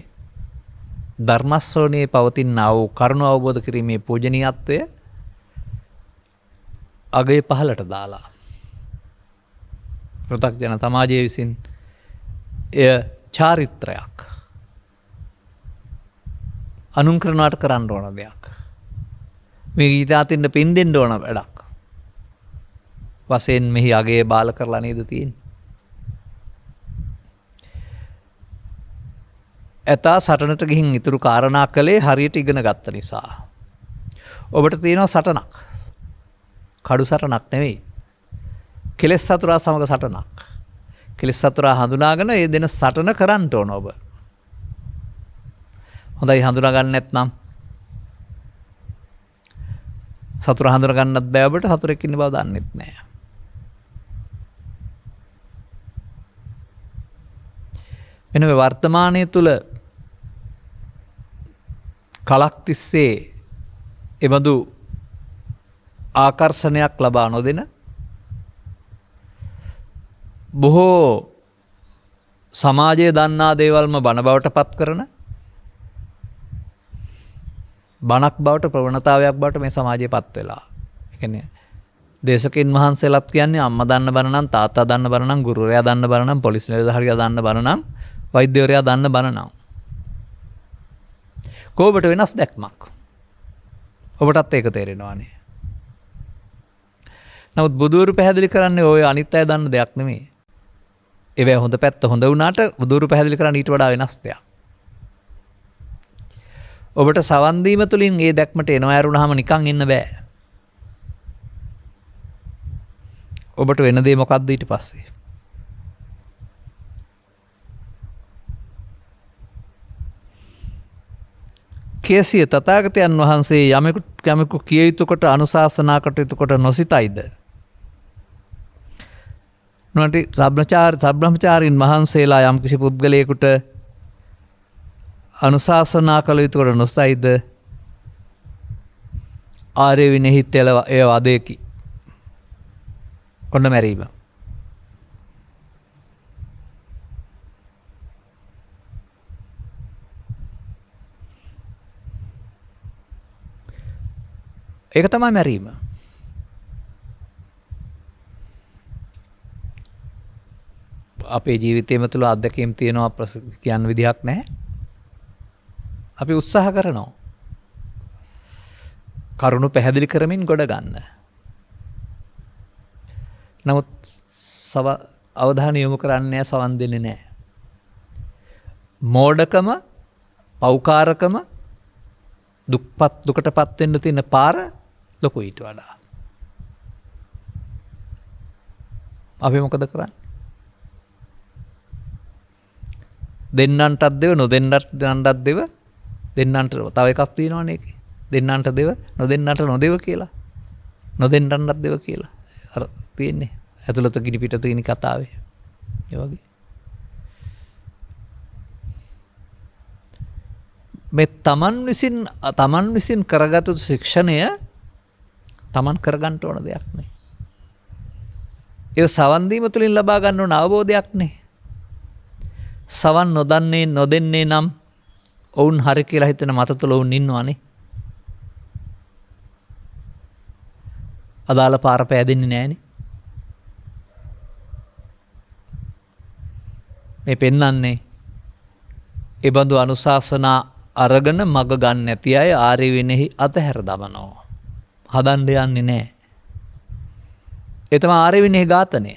ධර්ම ශ්‍රවණයේ පවතින ආ වූ කරුණ අවබෝධ කිරීමේ පූජනීයත්වය අගය පහලට දාලා පෘථග්ජන සමාජයේ විසින් එය චාරිත්‍රයක් අනුන් කරනවට කරන්න ඕන දෙයක්. මේ ගීතාතින්ට පින් දෙන්න ඕන වැඩක් වශයෙන් මෙහි අගේ බාල කරලා නේද තියෙන්නේ. ඇතා සටනට ගිහින් ඉතුරු කාරණා කළේ හරියට ඉගෙන ගත්ත නිසා. ඔබට තියෙනවා සටනක්. කඩු සටනක් නෙවෙයි. කෙලෙස් සතුරා සමග සටනක්. කෙලෙස් සතුරා හඳුනාගෙන ඒ දෙන සටන කරන්න ඕන ඔබ. හොඳයි හඳුනා ගන්න නැත්නම් සතුරා හඳුනා ගන්නත් බෑ ඔබට සතුරෙක් ඉන්න බව දන්නෙත් නෑ. මෙන්න මේ වර්තමානයේ තුල කලක් තිස්සේ එබඳු ආකර්ෂණයක් ලබා නොදෙන බොහෝ සමාජයේ දන්නා දේවල්ම බණ බවට පත් කරන බණක් බවට ප්‍රවණතාවයක් බවට මේ සමාජයේ පත් වෙලා. ඒ කියන්නේ දේශකයන් වහන්සේලාත් කියන්නේ අම්මා දන්න බණ නම් තාත්තා දන්න බණ නම් ගුරුවරයා දන්න බණ නම් පොලිස් නිලධාරියා දන්න බණ නම් වෛද්‍යවරයා දන්න බණ නම් කොහොමද වෙනස් දැක්මක් ඔබටත් ඒක තේරෙනවානේ. නමුත් බුදුරු පැහැදිලි කරන්නේ ඔය අනිත් අය දන්න දෙයක් නෙමෙයි. ඒවැ හොඳ පැත්ත හොඳ වුණාට බුදුරු පැහැදිලි කරන්නේ ඊට වඩා වෙනස් දෙයක්. ඔබට සවන් දීම තුලින් මේ දැක්මට එනවා ඇරුණාම නිකන් ඉන්න බෑ. ඔබට වෙන දේ මොකක්ද ඊට පස්සේ? කෙසිය තථාගතයන් වහන්සේ යමෙකු කිය යුතු කොට අනුශාසනා කටයුතු කොට නොසිතයිද? නොනටි සබ්‍රහ්මචාරීන් වහන්සේලා යම් කිසි පුද්ගලයෙකුට අනුශාසනා කළ යුතු කොට නොසිතයිද? ආර්ය විනහිත් එය වදයකි. ඔන්න මැරීම. ඒක තමයි මැරීම. අපේ ජීවිතේම තුළ අත්දැකීම් තියෙනවා කියන්න විදිහක් නැහැ. අපි උත්සාහ කරනවා. කරුණු පැහැදිලි කරමින් ගොඩ ගන්න. නමුත් අවධානය යොමු කරන්නේ සවන් දෙන්නේ නැහැ. මෝඩකම, පෞකාරකම, දුකටපත් වෙන්න තියෙන පාර ලොකු ඊට වඩා. අපි මොකද කරන්නේ? දෙන්නන්ටත් දෙව නොදෙන්නන්ටත් දෙව දෙන්නන්ට තව එකක් තියෙනවනේ ඒකේ. දෙන්නන්ට දෙව නොදෙන්නන්ට නොදෙව කියලා. නොදෙන්නන්ටත් දෙව කියලා. අර තියෙන්නේ ඇතුළත ගිනි පිට තියෙන කතාවේ. ඒ වගේ. මේ තමන් විසින් කරගත්තු ශික්ෂණය තමන් කරගන්න ඕන දෙයක් නේ. ඒ සවන් දීම තුළින් ලබා ගන්න ඕන අවබෝධයක් නේ. සවන් නොදෙන්නේ නම් ඔවුන් හරි කියලා හිතන මත තුළ ඔවුන් ඉන්නවනේ. අදාළ පාර පෑදෙන්නේ නැහනේ. මේ පෙන්වන්නේ ඒ බඳු අනුශාසනා අරගෙන මග ගන්න නැති අය ආර්ය විනයෙහි අතහැර දමනවා. හදන්න යන්නේ නැහැ. ඒ තමයි ආර්ය විනයෙහි ඝාතනය.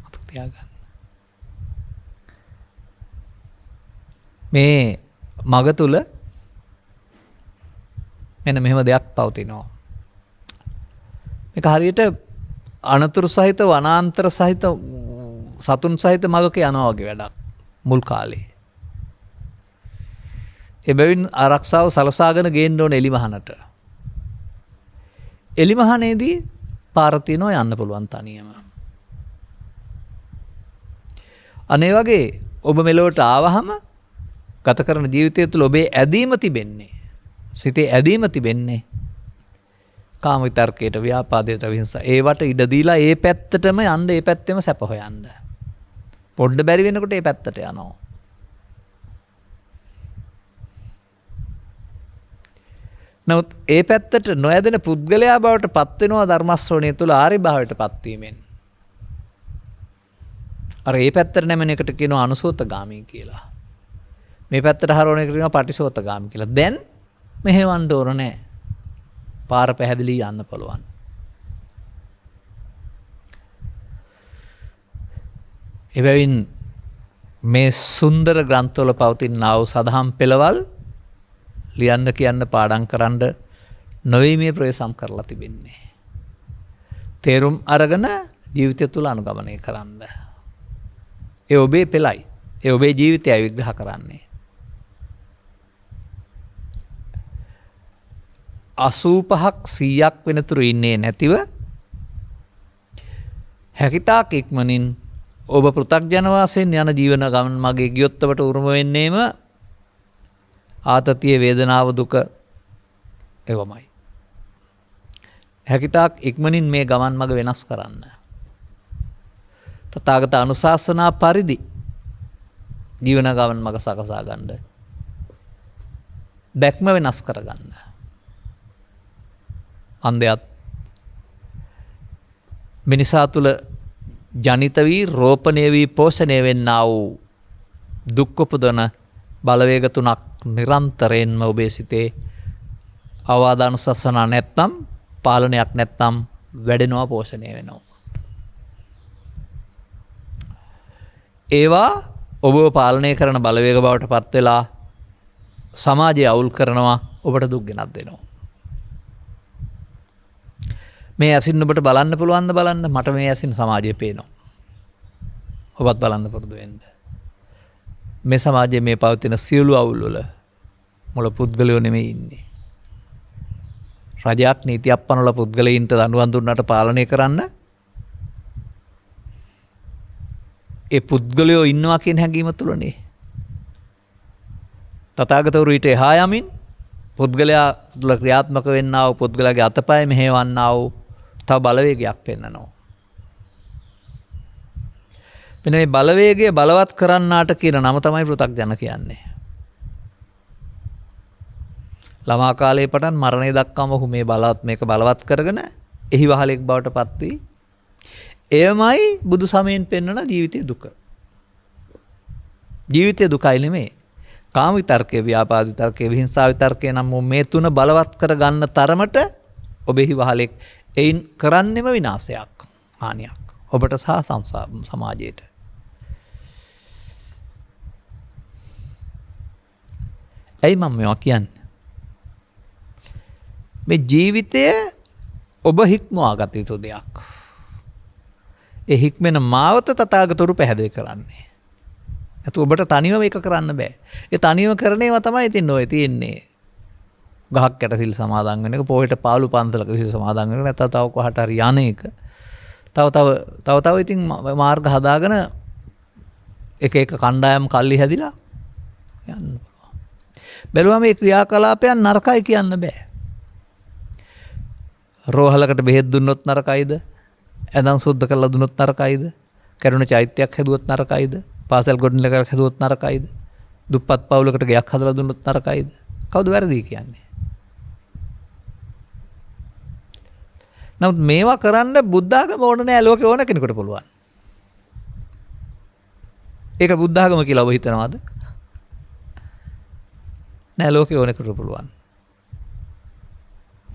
අතක් තියාගන්න. මේ මග තුල මෙන්න මෙහෙම දෙයක් පවතිනවා. මේක හරියට අනතුරු සහිත වනාන්තර සහිත සතුන් සහිත මගක යනවා වගේ වැඩක්. මුල් කාලේ. එබැවින් ආරක්ෂාව සලසාගෙන ගේන්න ඕන එලිමහනට. එලිමහනේදී පාර තියෙනවා යන්න පුළුවන් තනියම. අනේ වගේ ඔබ මෙලොවට ආවහම ගත කරන ජීවිතය තුළ ඔබේ ඇදීම තිබෙන්නේ. සිතේ ඇදීම තිබෙන්නේ. කාම විතර්කයට, ව්‍යාපාදයට, විහිංසා. ඒවට ඉඩ දීලා ඒ පැත්තටම යන්න, ඒ පැත්තෙම සැප හොයන්න. පොඩ්ඩ බැරි වෙනකොට ඒ පැත්තට යනවා. නමුත් ඒ පැත්තට නොයදෙන පුද්ගලයා බවට පත් වෙනවා ධර්ම ශ්‍රවණය තුළ ආර්ය භාවයට පත් වීමෙන්. අර ඒ පැත්තට නැමෙන එකට කියනවා අනුසෝතගාමී කියලා. මේ පැත්තට හරවන එකට කියනවා පටිසෝතගාමී කියලා. දැන් මෙහෙවන්න ඕන නැහැ. පාර පැහැදිලි යන්න පුළුවන්. එබැවින් මේ සුන්දර ග්‍රන්ථවල පවතින වූ සදහම් පෙළවල් ලියන්න කියන්න පාඩම් කරන්න නොවේ මේ ප්‍රවේශම් කරලා තිබෙන්නේ. තේරුම් අරගෙන ජීවිතය තුළ අනුගමනය කරන්න. ඒ ඔබේ පෙළයි. ඒ ඔබේ ජීවිතය විග්‍රහ කරන්නේ. 85ක් 100ක් වෙනතුරු ඉන්නේ නැතිව හැකිතාක් ඉක්මනින් ඔබ පෘථග්ජන වාසයෙන් යන ජීවන ගමන් මගේ ගියොත් ඔබට උරුම වෙන්නේම ආතතිය වේදනාව දුක එවමයි. හැකිතාක් ඉක්මනින් මේ ගමන් මඟ වෙනස් කරන්න. තථාගත අනුශාසනා පරිදි ජීවන ගමන් මඟ සකසා ගන්න. දැක්ම වෙනස් කරගන්න. අන්දයත් මිනිසා තුළ ජනිත වී රෝපණය වී පෝෂණය වෙන්නා වූ දුක් උපදවන බලවේග තුනක් නිරන්තරයෙන්ම ඔබේ සිතේ අවවාදානුශාසනා නැත්නම් පාලනයක් නැත්නම් වැඩෙනවා පෝෂණය වෙනවා. ඒවා ඔබව පාලනය කරන බලවේග බවට පත් වෙලා සමාජය අවුල් කරනවා, ඔබට දුක් ගෙනත් දෙනවා. මේ ඇසින් ඔබට බලන්න පුළුවන් ද බලන්න, මට මේ ඇසින් සමාජය පේනවා. ඔබත් බලන්න පුරුදු වෙන්න. මේ සමාජයේ මේ පවතින සියලු අවුල් වල මුල පුද්ගලයෝ නෙමෙයි ඉන්නේ. රජයක් නීතියක් පනවලා පුද්ගලයින්ට දඬුවම් දුන්නාට පාලනය කරන්න ඒ පුද්ගලයෝ ඉන්නවා කියන හැඟීම තුලනේ. තථාගතවරු ඊට එහා යමින් පුද්ගලයා තුල ක්‍රියාත්මක වෙන්නා වූ පුද්ගලයාගේ අතපය මෙහෙවන්නා වූ තව බලවේගයක් පෙන්වනවා. මෙන්න මේ බලවේගය බලවත් කරන්නාට කියන නම තමයි පෘථග්ජන කියන්නේ. ළමා කාලේ පටන් මරණය දක්වාම ඔහු මේ මේක බලවත් කරගෙන එහි වහලෙක් බවට පත් වී එයමයි බුදු සමයෙන් පෙන්වන ජීවිතයේ දුක. ජීවිතයේ දුකයි නෙමෙයි. කාම විතර්කයේ, ව්‍යාපාද විතර්කයේ, විහිංසාව විතර්කයේ නම් මේ තුන බලවත් කර ගන්න තරමට ඔබෙහි වහලෙක් එයින් කරන්නෙම විනාශයක්, හානියක් ඔබට සහ සමාජයට. ඇයි මම මේවා කියන්නේ? මේ ජීවිතය ඔබ හික්මවා ගත යුතු දෙයක්. ඒ හික්මෙන මාවත තථාගතවරු පැහැදිලි කරන්නේ. නැතු ඔබට තනියම මේක කරන්න බෑ. ඒ තනියම කරන ඒවා තමයි ඉතින් ඔය තියෙන්නේ. ගහක් යට සිල් සමාදන් වෙන එක, පොයට පාළු පන්සලක සිල් සමාදන් වෙන එක, නැත්නම් තව කොහට හරි යන එක. තව ඉතින් මාර්ග හදාගෙන එක කණ්ඩායම් කල්ලි හැදිලා යන්න පුළුවන්. බැලුවා මේ ක්‍රියාකලාපයන් නරකයි කියන්න බෑ. රෝහලකට බෙහෙත් දුන්නොත් නරකයිද? ඇඳන් සුද්ධ කරලා දුන්නොත් නරකයිද? කරුණ චෛත්‍යයක් හැදුවොත් නරකයිද? පාසල් ගොඩනැගිල්ලක් හැදුවොත් නරකයිද? දුප්පත් පවුලකට ගෙයක් හදලා දුන්නොත් නරකයිද? කවුද වැරදි කියන්නේ? නමුත් මේවා කරන්න බුද්ධ ආගම ඕන නෑ, ලෝකේ ඕන කෙනෙකුට පුළුවන්. ඒක බුද්ධ ආගම කියලා ඔබ හිතනවාද? නෑ, ලෝකේ ඕන කෙනෙකුට පුළුවන්.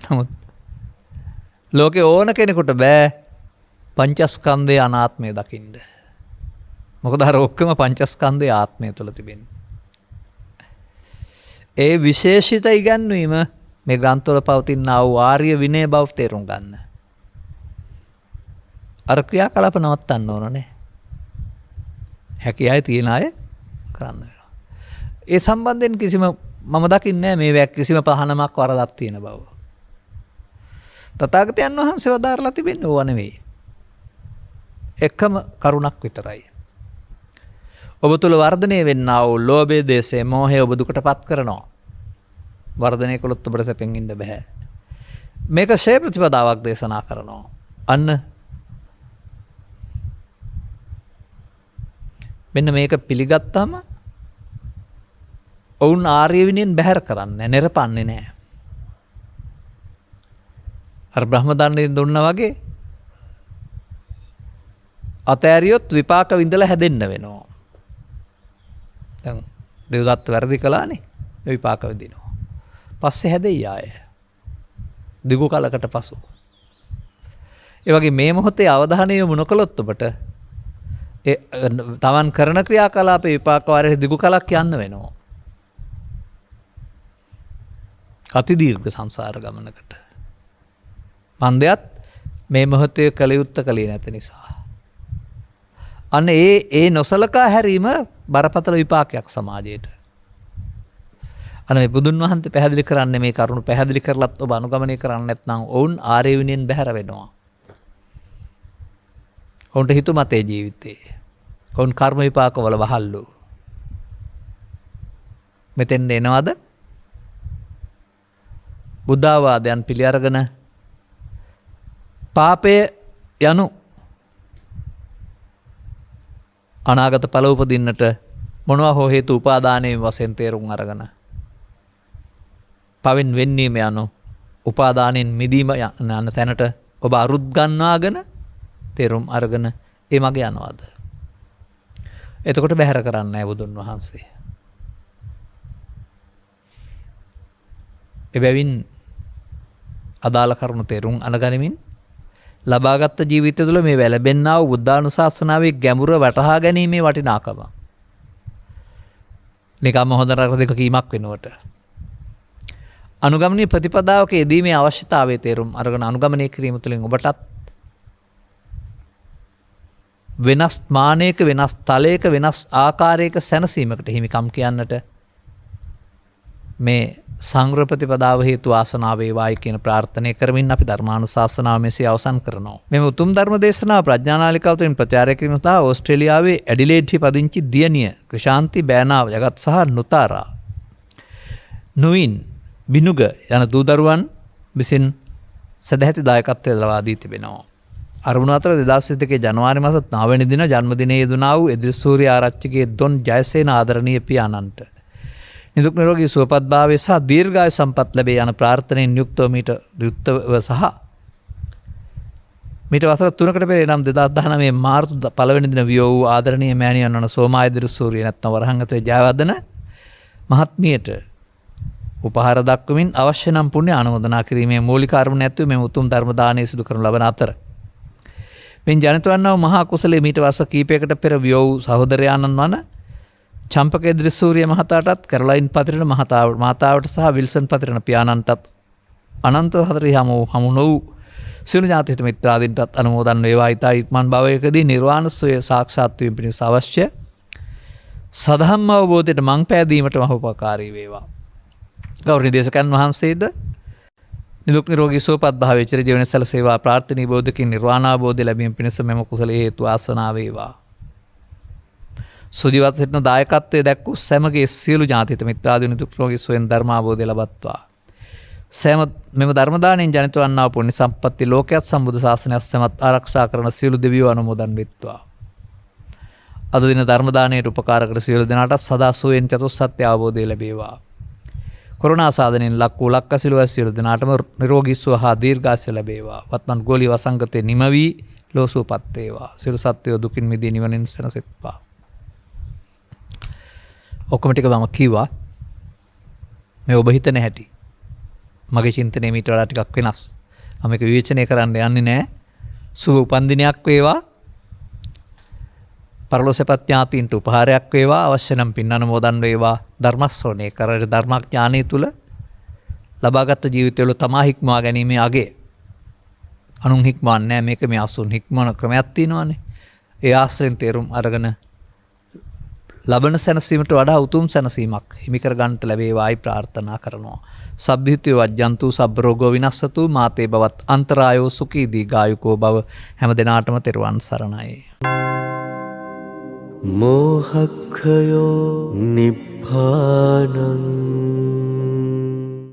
නමුත් ලෝකේ ඕන කෙනෙකුට බෑ පංචස්කන්ධයේ අනාත්මය දකින්න. මොකද අර ඔක්කොම පංචස්කන්ධයේ ආත්මය තුළ තිබෙන්නේ. ඒ විශේෂිත ඉගැන්වීම මේ ග්‍රන්ථවල පවතින වූ ආර්ය විනය බව තේරුම් ගන්න. අර ක්‍රියාකලාප නවත්තන්න ඕන නේ. හැකියාව තියෙන අය කරන්න වෙනවා. ඒ සම්බන්ධයෙන් කිසිම මම දකින්නේ නැහැ මේ කිසිම පහනමක් වරදක් තියෙන බව. තථාගතයන් වහන්සේ වදාරලා තිබෙන්නේ ඕවා නෙවෙයි. එකම කරුණක් විතරයි. ඔබ තුළ වර්ධනය වෙන්නා වූ ලෝභය, දේශය, මෝහය ඔබ දුකටපත් කරනවා. වර්ධනය කළොත් ඔබට සැපෙන් ඉන්න බෑ. මේක ශේ ප්‍රතිපදාවක් දේශනා කරනවා. අන්න මෙන්න මේක පිළිගත්තාම ඔවුන් ආර්ය විනයෙන් බැහැර කරන්නේ, නෙරපන්නේ නැහැ. අර බ්‍රහ්ම දණ්ඩයෙන් දුන්නා වගේ අතෑරියොත් විපාක විඳලා හැදෙන්න වෙනවා. දැන් දෙව්දත්ත වැරදි කළානේ. විපාක විඳිනවා. පස්සේ හැදෙයි ආය. දිගු කලකට පසු. ඒ වගේ මේ මොහොතේ අවධානය යොමු නොකළොත් ඔබට තමන් කරන ක්‍රියාකලාපේ විපාක වාරයේ දිගු කලක් යන්න වෙනවා. අති දීර්ඝ සංසාර ගමනකට. මන්දයත් මේ මොහොතේ කළ යුත්තේ කලේ නැත නිසා. අන්න ඒ නොසලකා හැරීම බරපතල විපාකයක් සමාජයට. අන්න මේ බුදුන් වහන්සේ පැහැදිලි කරන්නේ මේ කරුණු පැහැදිලි කරලත් ඔබ අනුගමනය කරන්නේ නැත්නම් ඔවුන් ආර්ය විනයෙන් බැහැර වෙනවා. ඔවුන්ට හිතුමතේ ජීවිතේ. ඔවුන් කර්ම විපාකවල වහල්ලු. මෙතෙන් එනවද? බුද්ධාවාදයන් පිළි අරගෙන පාපය යනු අනාගත ඵල උපදින්නට මොනවා හෝ හේතු උපාදානයේ වශයෙන් තේරුම් අරගෙන පවෙන් වෙන්නීම යනු උපාදානෙන් මිදීම යන තැනට ඔබ අරුත් ගන්නාගෙන තේරුම් අරගෙන ඒ මගේ යනවාද? එතකොට බැහැර කරන්නේ නැහැ බුදුන් වහන්සේ. එබැවින් අදාළ කරුණු තේරුම් අරගනිමින් ලබාගත් ජීවිතය තුළ මේ වැළබෙන්නා වූ බුද්ධානුශාසනාවේ ගැඹුර වටහා ගැනීමේ වටිනාකම. නිකම්ම හොඳ නරක දෙක කීමක් වෙනුවට. අනුගමනීය ප්‍රතිපදාවක යෙදීමේ අවශ්‍යතාවය තේරුම් අරගෙන අනුගමනය කිරීම තුළින් ඔබටත් වෙනස් මානයක වෙනස් තලයක වෙනස් ආකාරයක සැනසීමකට හිමිකම් කියන්නට මේ සංග්‍රහ ප්‍රතිපදාව හේතු ආසනාව වේවායි කියන ප්‍රාර්ථනය කරමින් අපි ධර්මානුශාසනාව මෙසේ අවසන් කරනවා. මෙම උතුම් ධර්ම දේශනාව ප්‍රඥානාලිකාව තුළින් ප්‍රචාරය කිරීම සඳහා ඕස්ට්‍රේලියාවේ ඇඩිලේඩ්හි පදිංචි දියණිය ක්‍රිෂාන්ති බෑනාව ජගත් සහ නුතාරා නුයින් බිනුග යන දූදරුවන් විසින් සදැහැති දායකත්වය ලබා දී තිබෙනවා. අරමුණ අතර 2022 ජනවාරි මාස 9 වෙනි දින ජන්මදිනයේ යෙදුණා වූ එදිරිසූරිය ආරච්චිගේ දොන් ජයසේන ආදරණීය පියාණන්ට නිදුක් නිරෝගී සුවපත් භාවය සහ දීර්ඝායු සම්පත් ලැබේ යන ප්‍රාර්ථනාවෙන් යුක්තව යුක්තව සහ මීට වසර 3කට පෙර එනම් 2019 මාර්තු 1 වෙනි දින විය වූ ආදරණීය මෑණියන් වන සෝමා එදිරිසූරිය නැත්නම් වරහංගතේ ජයවර්ධන මහත්මියට උපහාර දක්වමින් අවශ්‍ය නම් පුණ්‍ය ආනමෝදනා කිරීමේ මූලික අරමුණ ඇතුව මේ උතුම් ධර්ම දානය සිදු කරනු ලබන අතර මෙන් ජනිත වන්නා වූ මහා කුසලයේ මීට වසර කීපයකට පෙර විය වූ සහෝදරයාණන් වන චම්පක එදිරිසූරිය මහතාටත් කැරොලයින් පතිරණ මහතාවට සහ විල්සන් පතිරණ පියාණන්ටත් අනන්ත හතරේ හමු නොවූ සියලු ඥාති මිත්‍රාදීන්ටත් අනුමෝදන් වේවා. ඊතා ඉක්මන් භවයකදී නිර්වාණ සෝය සාක්ෂාත් වීම පිණිස අවශ්‍ය සදහම් අවබෝධයට මං පෑදීමට මහෝපකාරී වේවා. ගෞරවනීය දේශකයන් වහන්සේද නිදුක් නිරෝගී සුවපත් භාවයේ චිර ජීවන සැලසේවා ප්‍රාර්ථනීය බෝධිකින් නිර්වාණ අවබෝධය ලැබීම පිණිස මෙම කුසල හේතු ආසනාව වේවා. සුජීවත් සිටින දායකත්වයේ දැක්වූ සෑමගේ සියලු ඥාතිත මිත්‍රාදීන් නිදුක් නිරෝගී සුවෙන් ධර්ම අවබෝධය ලබත්වා. සෑම මෙම ධර්ම දාණයෙන් ජනිත වන්නා වූ පුණ්‍ය සම්පatti ලෝකයක් සම්බුදු ශාසනයත් සමත් ආරක්ෂා කරන සියලු දෙවියෝ අනුමෝදන් වෙත්වා. අද දින ධර්ම දාණයට උපකාර කර සියලු දෙනාට සදා සුවෙන් චතුස්සත්‍ය අවබෝධය ලැබේවා. කොරෝනා සාධනෙන් ලක් වූ ලක්කසිලු සියලු දෙනාටම නිරෝගී සුව හා දීර්ඝායුෂ ලැබේවා. වත්මන් ගෝලී වසංගතේ නිම වී ලෝසුවපත් වේවා. සියලු සත්වයෝ දුකින් මිදී නිවනින් සැනසෙත්වා. ඔක්කොම ටික මම කිව්වා. මේ ඔබ හිතන හැටි. මගේ චින්තනය මීට වඩා ටිකක් වෙනස්. මම මේක විවේචනය කරන්න යන්නේ නැහැ. සුබ උපන්දිනයක් වේවා. පරලෝසපත් ඥාතීන්ට උපහාරයක් වේවා. අවශ්‍ය නම් පින් අනුමෝදන් වේවා. ධර්ම ශ්‍රවණය කරලා ධර්මඥානය තුල ලබාගත් ජීවිතවල තමා හික්මවා ගැනීම අගේ. අනුන් හික්මවන්නේ නැහැ. මේක මේ අසුන් හික්මවන ක්‍රමයක් තියෙනවානේ. ඒ ආශ්‍රයෙන් තේරුම් අරගෙන ලබන සැනසීමට වඩා උතුම් සැනසීමක් හිමි කර ගන්නට ලැබේවායි ප්‍රාර්ථනා කරනවා. සබ්බිහිතේ වජ්ජන්තු සබ්බ රෝගෝ විනස්සතු මාතේ බවත් අන්තරායෝ සුඛී දීඝායුකෝ භව හැම දිනාටම තෙරුවන් සරණයි. මෝහක්ඛයෝ නිබ්බානං